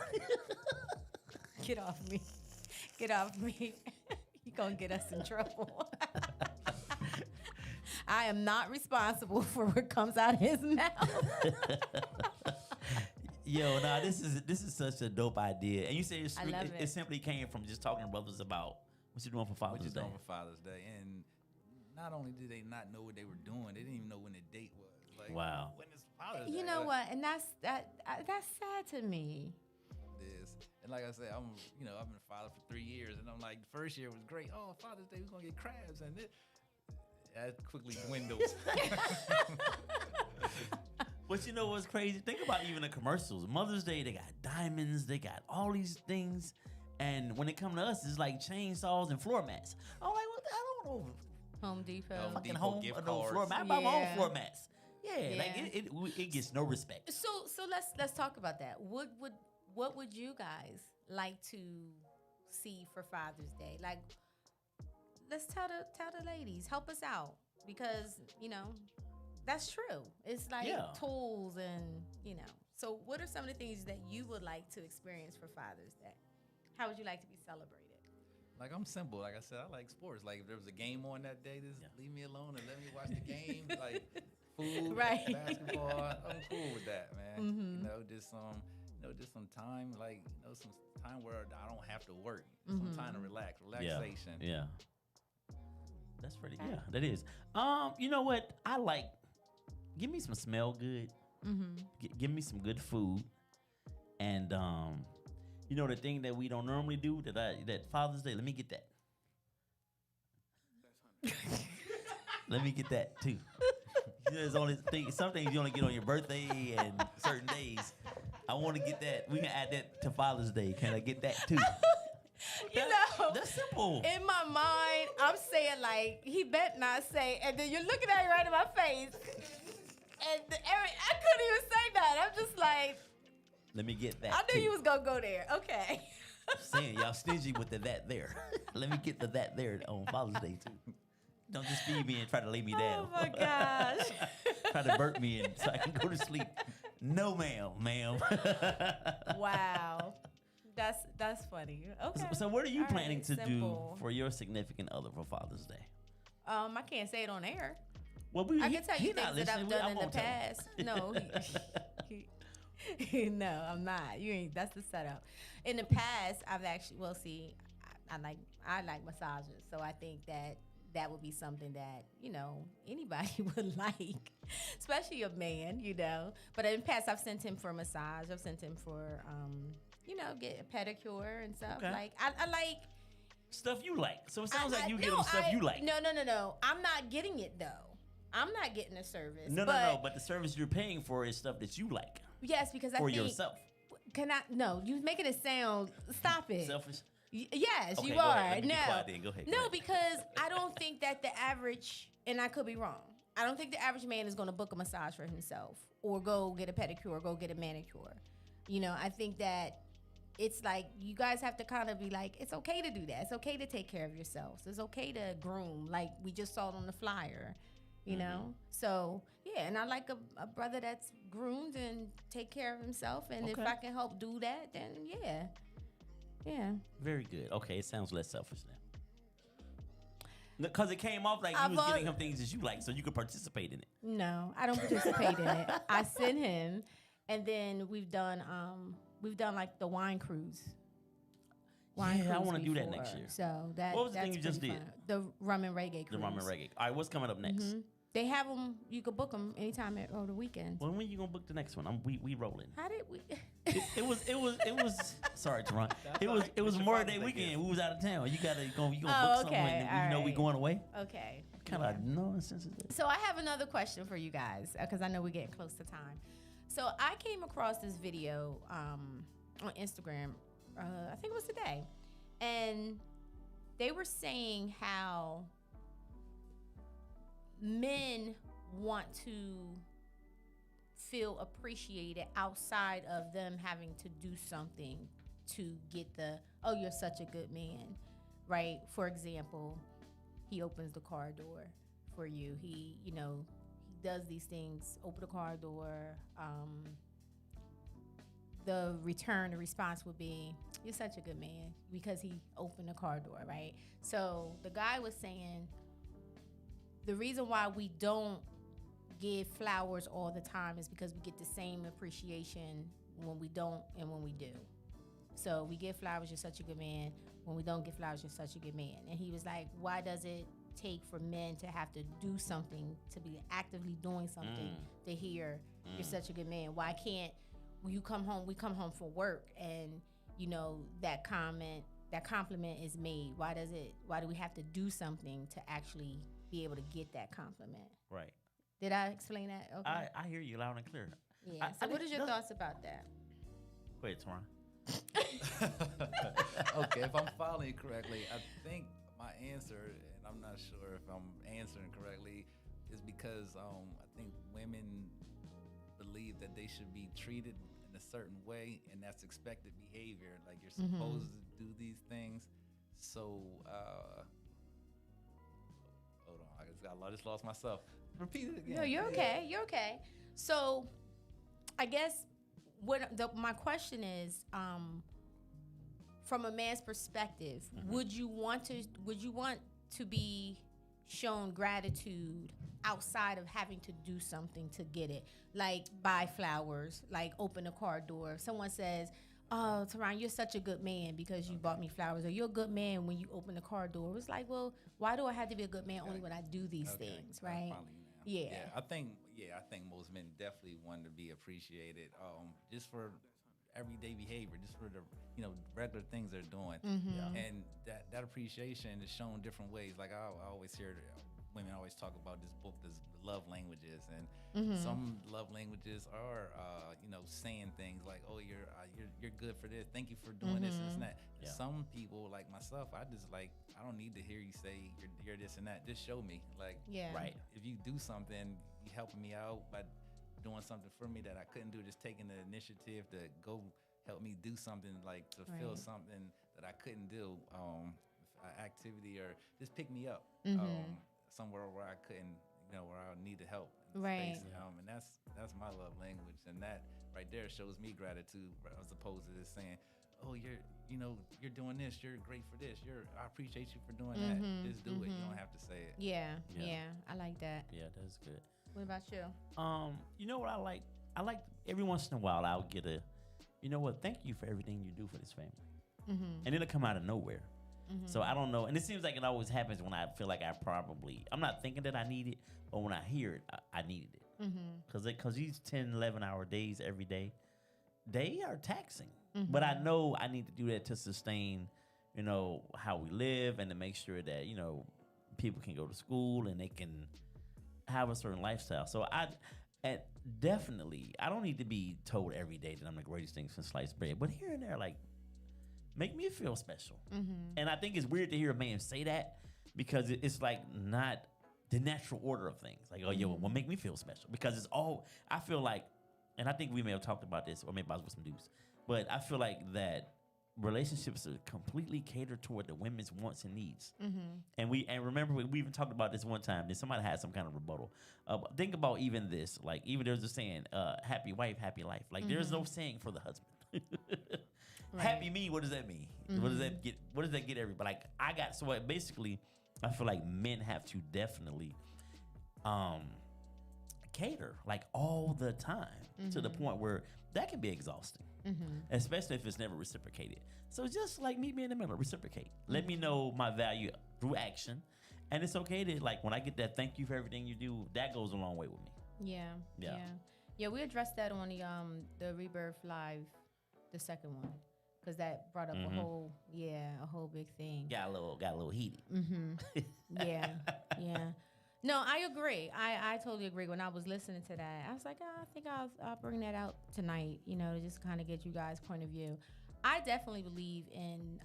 Get off me. Get off me. You're going to get us in trouble. I am not responsible for what comes out of his mouth. Yo, nah, this is such a dope idea. And you say I love it simply came from just talking to brothers about what you're doing for What Father's you Day. doing for Father's Day, and not only did they not know what they were doing, they didn't even know when the date was. Like, Wow. when is Father's You Day? know Like, what? And that's sad to me. it is. And like I said, I've been a father for 3 years, and I'm like, the first year was great. Oh, Father's Day, we're gonna get crabs, and that quickly dwindles. But you know what's crazy? Think about even the commercials. Mother's Day, they got diamonds, they got all these things. And when it comes to us, it's like chainsaws and floor mats. I'm like, what? I don't know. Home Depot. Fucking Depot home, gift no, floor cards. mat. I buy my own Yeah. floor mats. Yeah, like Yeah. it gets no respect. So let's talk about that. What would you guys like to see for Father's Day? Like, let's tell the ladies, help us out, because that's true. It's like Yeah. tools and So what are some of the things that you would like to experience for Father's Day? How would you like to be celebrated? Like, I'm simple. Like I said, I like sports. Like, if there was a game on that day, just leave me alone and let me watch the game. Like, food, Right. basketball, I'm cool with that, man. Mm-hmm. Just some time, like, some time where I don't have to work. Some time to relaxation. Yeah. That's pretty. Yeah, that is. You know what? I like. Give me some smell good. Give me some good food, and the thing that we don't normally do that Father's Day. Let me get that. Let me get that too. There's only some things you only get on your birthday and certain days. I want to get that. We can add that to Father's Day. Can I get that too? That's simple. In my mind, I'm saying like he bet not say, and then you're looking at it right in my face, and I couldn't even say that. I'm just like, Let me get that. I knew too. you was gonna go there. Okay. Saying y'all stingy with the that there. Let me get the that there on Father's Day too. Don't just feed me and try to lay me down. Oh my gosh. Try to burp me in so I can go to sleep. No, ma'am. Wow. That's funny. Okay. So what are you All planning right, to simple. do for your significant other for Father's Day? I can't say it on air. Well, I can tell you not things that I've listening. done I in the won't tell him. past. No, no, I'm not. You ain't. That's the setup. In the past, I've actually. Well, see, I like massages, so I think that would be something that anybody would like, especially a man. But in the past, I've sent him for a massage. I've sent him for get a pedicure and stuff. Okay. Like I like. Stuff you like. So it sounds like you no, get them stuff you like. No. I'm not getting it though. I'm not getting a service. No. But the service you're paying for is stuff that you like Yes, because I for think yourself. Can I? No, you making it sound. Stop it. Selfish. Yes, Okay, you go are. ahead. Let me No, be quiet then. Go ahead, go no, ahead. because I don't think that the average, and I could be wrong. I don't think the average man is going to book a massage for himself or go get a pedicure or go get a manicure. I think that it's like you guys have to kind of be like, it's okay to do that. It's okay to take care of yourselves. It's okay to groom, like we just saw it on the flyer. So yeah, and I like a brother that's groomed and take care of himself, and if Okay. I can help do that, then yeah. Very good. Okay, it sounds less selfish now. Because it came off like I've you was al- getting him things that you like, so you could participate in it. No, I don't participate in it. I send him, and then we've done like the wine cruise. Yeah, I cruise wanna do that before. next year. So that What was the that's thing you just pretty did? fun. The rum and reggae The cruise. ramen reggae. All right, what's coming up next? They have them. You could book them anytime over the weekend. When you gonna book the next one? We rolling. How did we? It was. Sorry, Teron. It was Memorial Day weekend. We was out of town. You gonna Oh, book something okay, when we alright. going away. Okay. Kind of nonsense is that? So I have another question for you guys because I know we're getting close to time. So I came across this video on Instagram. I think it was today, and they were saying how men want to feel appreciated outside of them having to do something to get oh, you're such a good man, right? For example, he opens the car door for you. He does these things, open the car door. The response would be, you're such a good man, because he opened the car door, right? So the guy was saying, the reason why we don't give flowers all the time is because we get the same appreciation when we don't and when we do. So we give flowers, you're such a good man. When we don't give flowers, you're such a good man. And he was like, why does it take for men to have to do something, to be actively doing something to hear you're such a good man? Why can't when you come home, we come home from work and that compliment is made? Why do we have to do something to actually be able to get that compliment? Right. Did I explain that? Okay. I hear you loud and clear. Yeah. So what is your thoughts about that? Go ahead, Teron. Okay, if I'm following correctly, I think my answer, and I'm not sure if I'm answering correctly, is because I think women believe that they should be treated in a certain way, and that's expected behavior. Like you're supposed to do these things. So, hold on, I just lost myself. Repeat it again. No, you're okay. You're okay. So, I guess my question is, from a man's perspective, would you want to be shown gratitude outside of having to do something to get it, like buy flowers, like open a car door? If someone says, "Oh, Teron, you're such a good man because you bought me flowers," or "You're a good man when you open the car door," it's like, well, why do I have to be a good man only when I do these things, right? Yeah. I think most men definitely want to be appreciated, just for everyday behavior, just for the regular things they're doing, and that appreciation is shown different ways. Like I always hear women always talk about this book, this love languages, and some love languages are saying things like, "Oh, you're good for this. Thank you for doing this and that." Yeah. Some people like myself, I don't need to hear you say you're this and that. Just show me, like, Yeah. Right. if you do something, you helping me out by doing something for me that I couldn't do, just taking the initiative to go help me do something, like to feel Right. something that I couldn't do, activity, or just pick me up somewhere where I couldn't, where I need help. In Right. Space. And that's my love language, and that right there shows me gratitude as opposed to just saying, "Oh, you're doing this. You're great for this. I appreciate you for doing that." Just do it. You don't have to say it. Yeah. Yeah. I like that. Yeah, that's good. What about you? You know what I like? I like every once in a while I'll get a, thank you for everything you do for this family. And it'll come out of nowhere. So I don't know. And it seems like it always happens when I feel like I'm not thinking that I need it, but when I hear it, I needed it. Because these 10, 11-hour days every day, they are taxing. But I know I need to do that to sustain, how we live and to make sure that, people can go to school and they can have a certain lifestyle. So I don't need to be told every day that I'm the greatest thing since sliced bread. But here and there, like, make me feel special. And I think it's weird to hear a man say that because it's like not the natural order of things. Like, oh, well, make me feel special. Because it's all, I feel like, and I think we may have talked about this, or maybe I was with some dudes, but I feel like that relationships are completely catered toward the women's wants and needs. And remember, we even talked about this one time, that somebody had some kind of rebuttal. Think about even this, like, even there's a saying, happy wife, happy life. Like, there's no saying for the husband. Right. Happy me, what does that mean? What does that get everybody? Like, so basically, I feel like men have to definitely cater, like, all the time, to the point where that can be exhausting. Especially if it's never reciprocated. So just like meet me in the middle, reciprocate. Let me know my value through action. And it's okay to, like, when I get that thank you for everything you do, that goes a long way with me. Yeah, we addressed that on the Rebirth Live, the second one, because that brought up a whole big thing. Got a little heated. Yeah. No, I agree. I totally agree. When I was listening to that, I was like, I think I'll bring that out tonight, to just kind of get you guys' point of view. I definitely believe in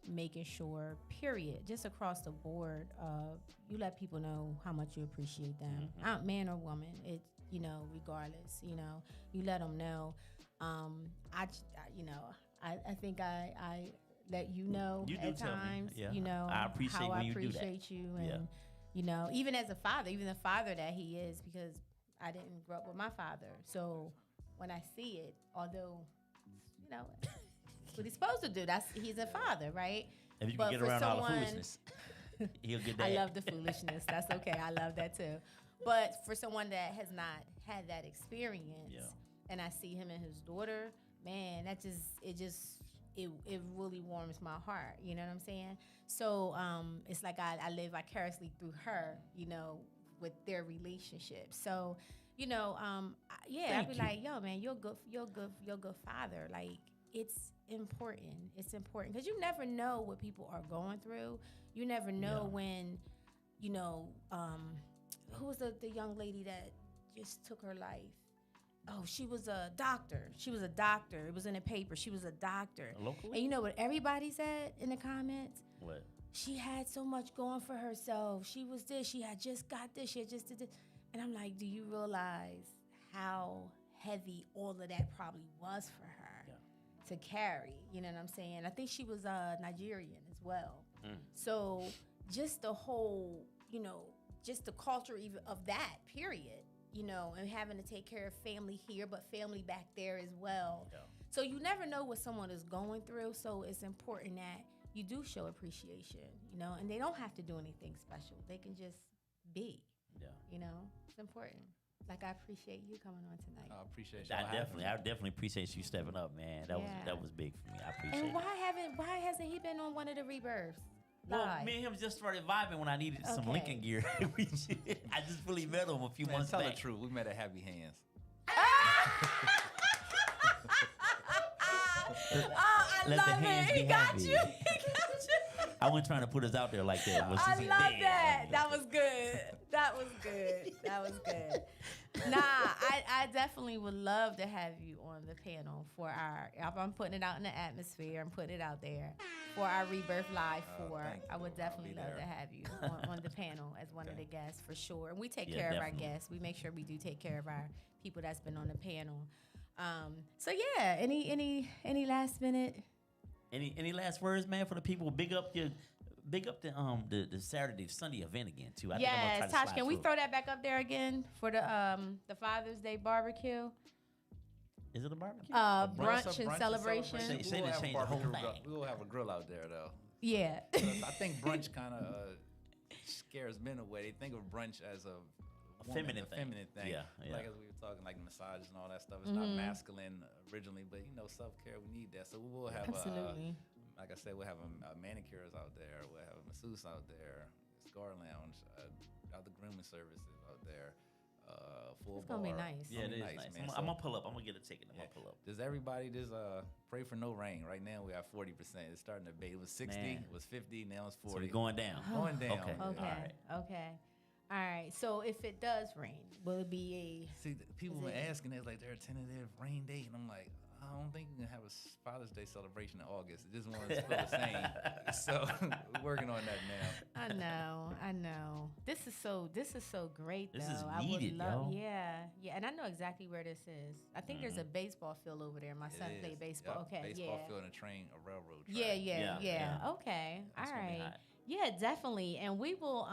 making sure, period, just across the board, you let people know how much you appreciate them, man or woman. It's, regardless, you let them know. I think I let you know You do at tell me. times, Yeah. I appreciate how when I you do that. appreciate you, and even as a father, even the father that he is, because I didn't grow up with my father. So when I see it, although, what he's supposed to do, he's a father, right? If you But can get for around all the someone- foolishness, he'll get that. I love the foolishness. That's okay. I love that too. But for someone that has not had that experience, and I see him and his daughter, man, it just it really warms my heart. You know what I'm saying? So it's like I live vicariously through her, you know, with their relationship. So, you know, I'd be like, yo, man, you're a good father. Like, it's important. It's important because you never know what people are going through. You never know when, you know, who was the young lady that just took her life? Oh, she was a doctor. It was in the paper. She was a doctor. Locally? And you know what everybody said in the comments? What? She had so much going for herself. She was this. She had just got this. She had just did this. And I'm like, do you realize how heavy all of that probably was for her to carry? You know what I'm saying? I think she was Nigerian as well. So just the whole, you know, just the culture even of that period, you know, and having to take care of family here, but family back there as well. Yeah. So you never know what someone is going through. So it's important that you do show appreciation, you know, and they don't have to do anything special. They can just be, you know, it's important. Like, I appreciate you coming on tonight. I appreciate you. I definitely appreciate you stepping up, man. That was big for me. I appreciate it. And why hasn't he been on one of the rebirths? Well, me and him just started vibing when I needed some Lincoln gear. I just really met him a few months back. Tell the truth. We met at Happy Hands. I Let love the hands it. be He got happy. you. He got you. I wasn't trying to put us out there like that. I love that. That was good. That was good. That was good. Nah, I definitely would love to have you on the panel for our. I'm putting it out in the atmosphere. I'm putting it out there for our Rebirth Live 4. I would definitely love to have you on the panel as one of the guests for sure. And we take care of our guests. We make sure we do take care of our people that's been on the panel. So yeah, any last minute? Any last words, man, for the people? Big up the Saturday, Sunday event again too. I think I'm gonna try to Tosh, slide can we through. throw that back up there again for the Father's Day barbecue? Is it a barbecue? Brunch and celebration. Say they changed the whole thing. We will have a grill out there though. Yeah. I think brunch kind of scares men away. They think of brunch as a feminine thing. Yeah. Like as we were talking, like massages and all that stuff. It's not masculine originally, but you know, self-care, we need that. So we will have absolutely. Like I said, we'll have a manicures out there. We'll have a masseuse out there, scar lounge, other grooming services out there. Full it's gonna bar. be nice. Yeah, it is nice. Man. I'm gonna pull up. I'm gonna get a ticket. I'm gonna pull up. Does everybody just pray for no rain? Right now we have 40%. It's starting to abate. It was 60, it was 50, now it's 40. So we're going down. Going down. Okay. Okay. All right. So if it does rain, will it be See, people were asking that like they're a tentative rain date, and I'm like, I don't think we're gonna have a Father's Day celebration in August. It just won't feel the same. So we're working on that now. I know. This is so great though. This is I needed, would love, yo. yeah, and I know exactly where this is. I think there's a baseball field over there. My son played baseball. Yep. Okay, baseball yeah. field and a railroad track. Yeah. Okay, That's all gonna be right. hot. Yeah, definitely. And we will.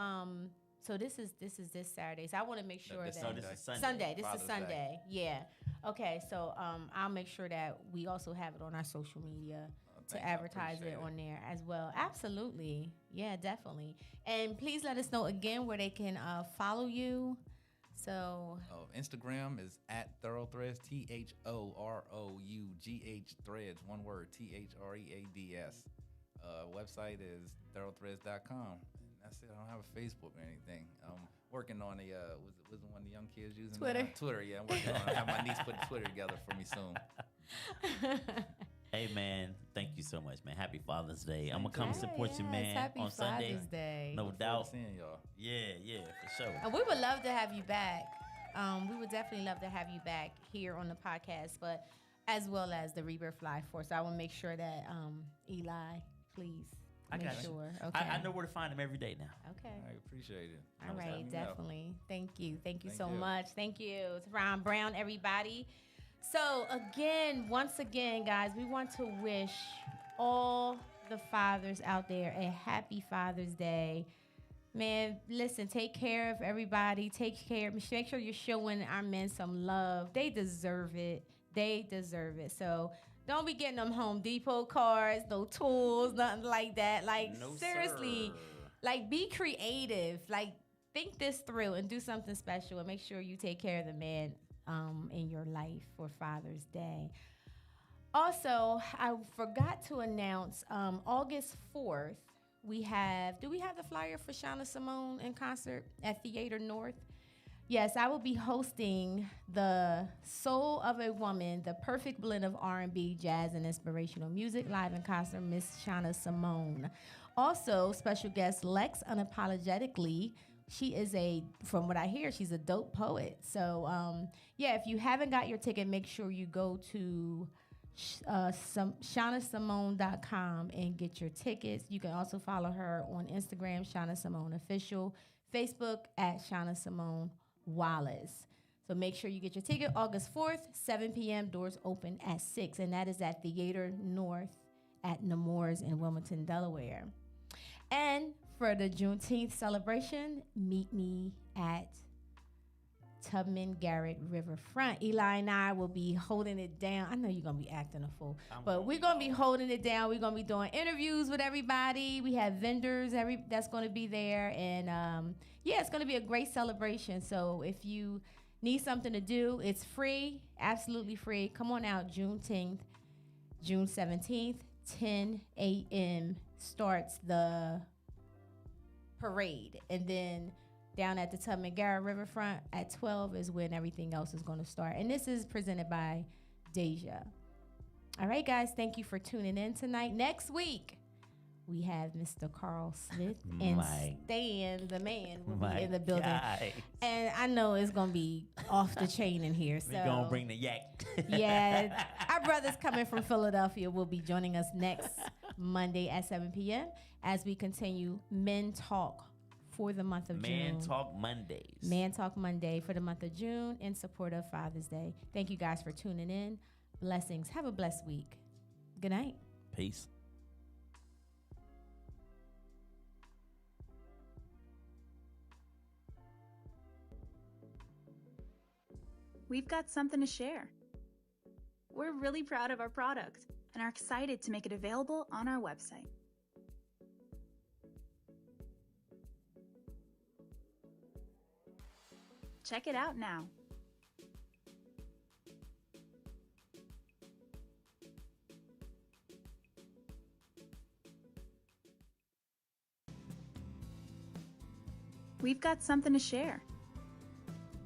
So this is this Saturday. So I want to make sure that this is Sunday. Sunday. This Father's is Sunday. Yeah. Okay. So I'll make sure that we also have it on our social media to thanks. I advertise it appreciate on there as well. Absolutely. Yeah, definitely. And please let us know again where they can follow you. So Instagram is at Thoroughthreads, THOROUGH Threads, one word, THREADS. Website is thoroughthreads.com. That's it. I don't have a Facebook or anything. I'm working on was the one the young kids using? Twitter. Twitter, yeah. I'm working on it. I have my niece put Twitter together for me soon. Hey man, thank you so much, man. Happy Father's Day. I'm gonna come support you, yes, man, happy on Sunday. Father's Day. No Look forward doubt. to seeing y'all. Yeah, for sure. And we would love to have you back. We would definitely love to have you back here on the podcast, but as well as the Rebirth Live Force. So I will make sure that Eli, please. I Make got you. sure. Okay. I know where to find him every day now. Okay. I appreciate it. All Let me right, know. definitely. Thank you. Thank you Thank so you. much. Thank you. It's Ron Brown, everybody. So once again, guys, we want to wish all the fathers out there a happy Father's Day. Man, listen, take care of everybody. Make sure you're showing our men some love. They deserve it. So don't be getting them Home Depot cards, no tools, nothing like that. Like, No, seriously, sir. like, be creative. Like, think this through and do something special and make sure you take care of the man in your life for Father's Day. Also, I forgot to announce August 4th, do we have the flyer for Shauna Simone in concert at Theater North? Yes, I will be hosting the Soul of a Woman, the perfect blend of R&B, jazz, and inspirational music, live in concert, Miss Shauna Simone. Also, special guest Lex Unapologetically. She is from what I hear, she's a dope poet. So, if you haven't got your ticket, make sure you go to shaunasimone.com and get your tickets. You can also follow her on Instagram, Shauna Simone Official, Facebook at Shauna Simone Wallace. So make sure you get your ticket August 4th, 7 p.m. Doors open at 6, and that is at Theater North at Nemours in Wilmington, Delaware. And for the Juneteenth celebration, meet me at Tubman Garrett Riverfront. Eli and I will be holding it down. I know you're going to be acting a fool, but we're going to be holding it down. We're going to be doing interviews with everybody. We have vendors that's going to be there. And it's going to be a great celebration. So if you need something to do, it's free, absolutely free. Come on out, Juneteenth, June 17th, 10 a.m. starts the parade. And then down at the Tubman Garrett Riverfront at 12 is when everything else is going to start. And this is presented by Deja. All right, guys, thank you for tuning in tonight. Next week, we have Mr. Carl Smith and Stan, the man, will be in the building. Guys. And I know it's going to be off the chain in here. We're going to bring the yak. Yeah, our brothers coming from Philadelphia will be joining us next Monday at 7 p.m. as we continue Men Talk for the month of June. Man Talk Mondays. Man Talk Monday for the month of June in support of Father's Day. Thank you guys for tuning in. Blessings. Have a blessed week. Good night. Peace. We've got something to share. We're really proud of our product and are excited to make it available on our website. Check it out now. We've got something to share.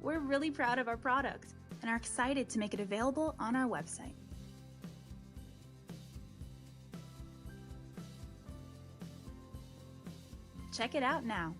We're really proud of our product and are excited to make it available on our website. Check it out now.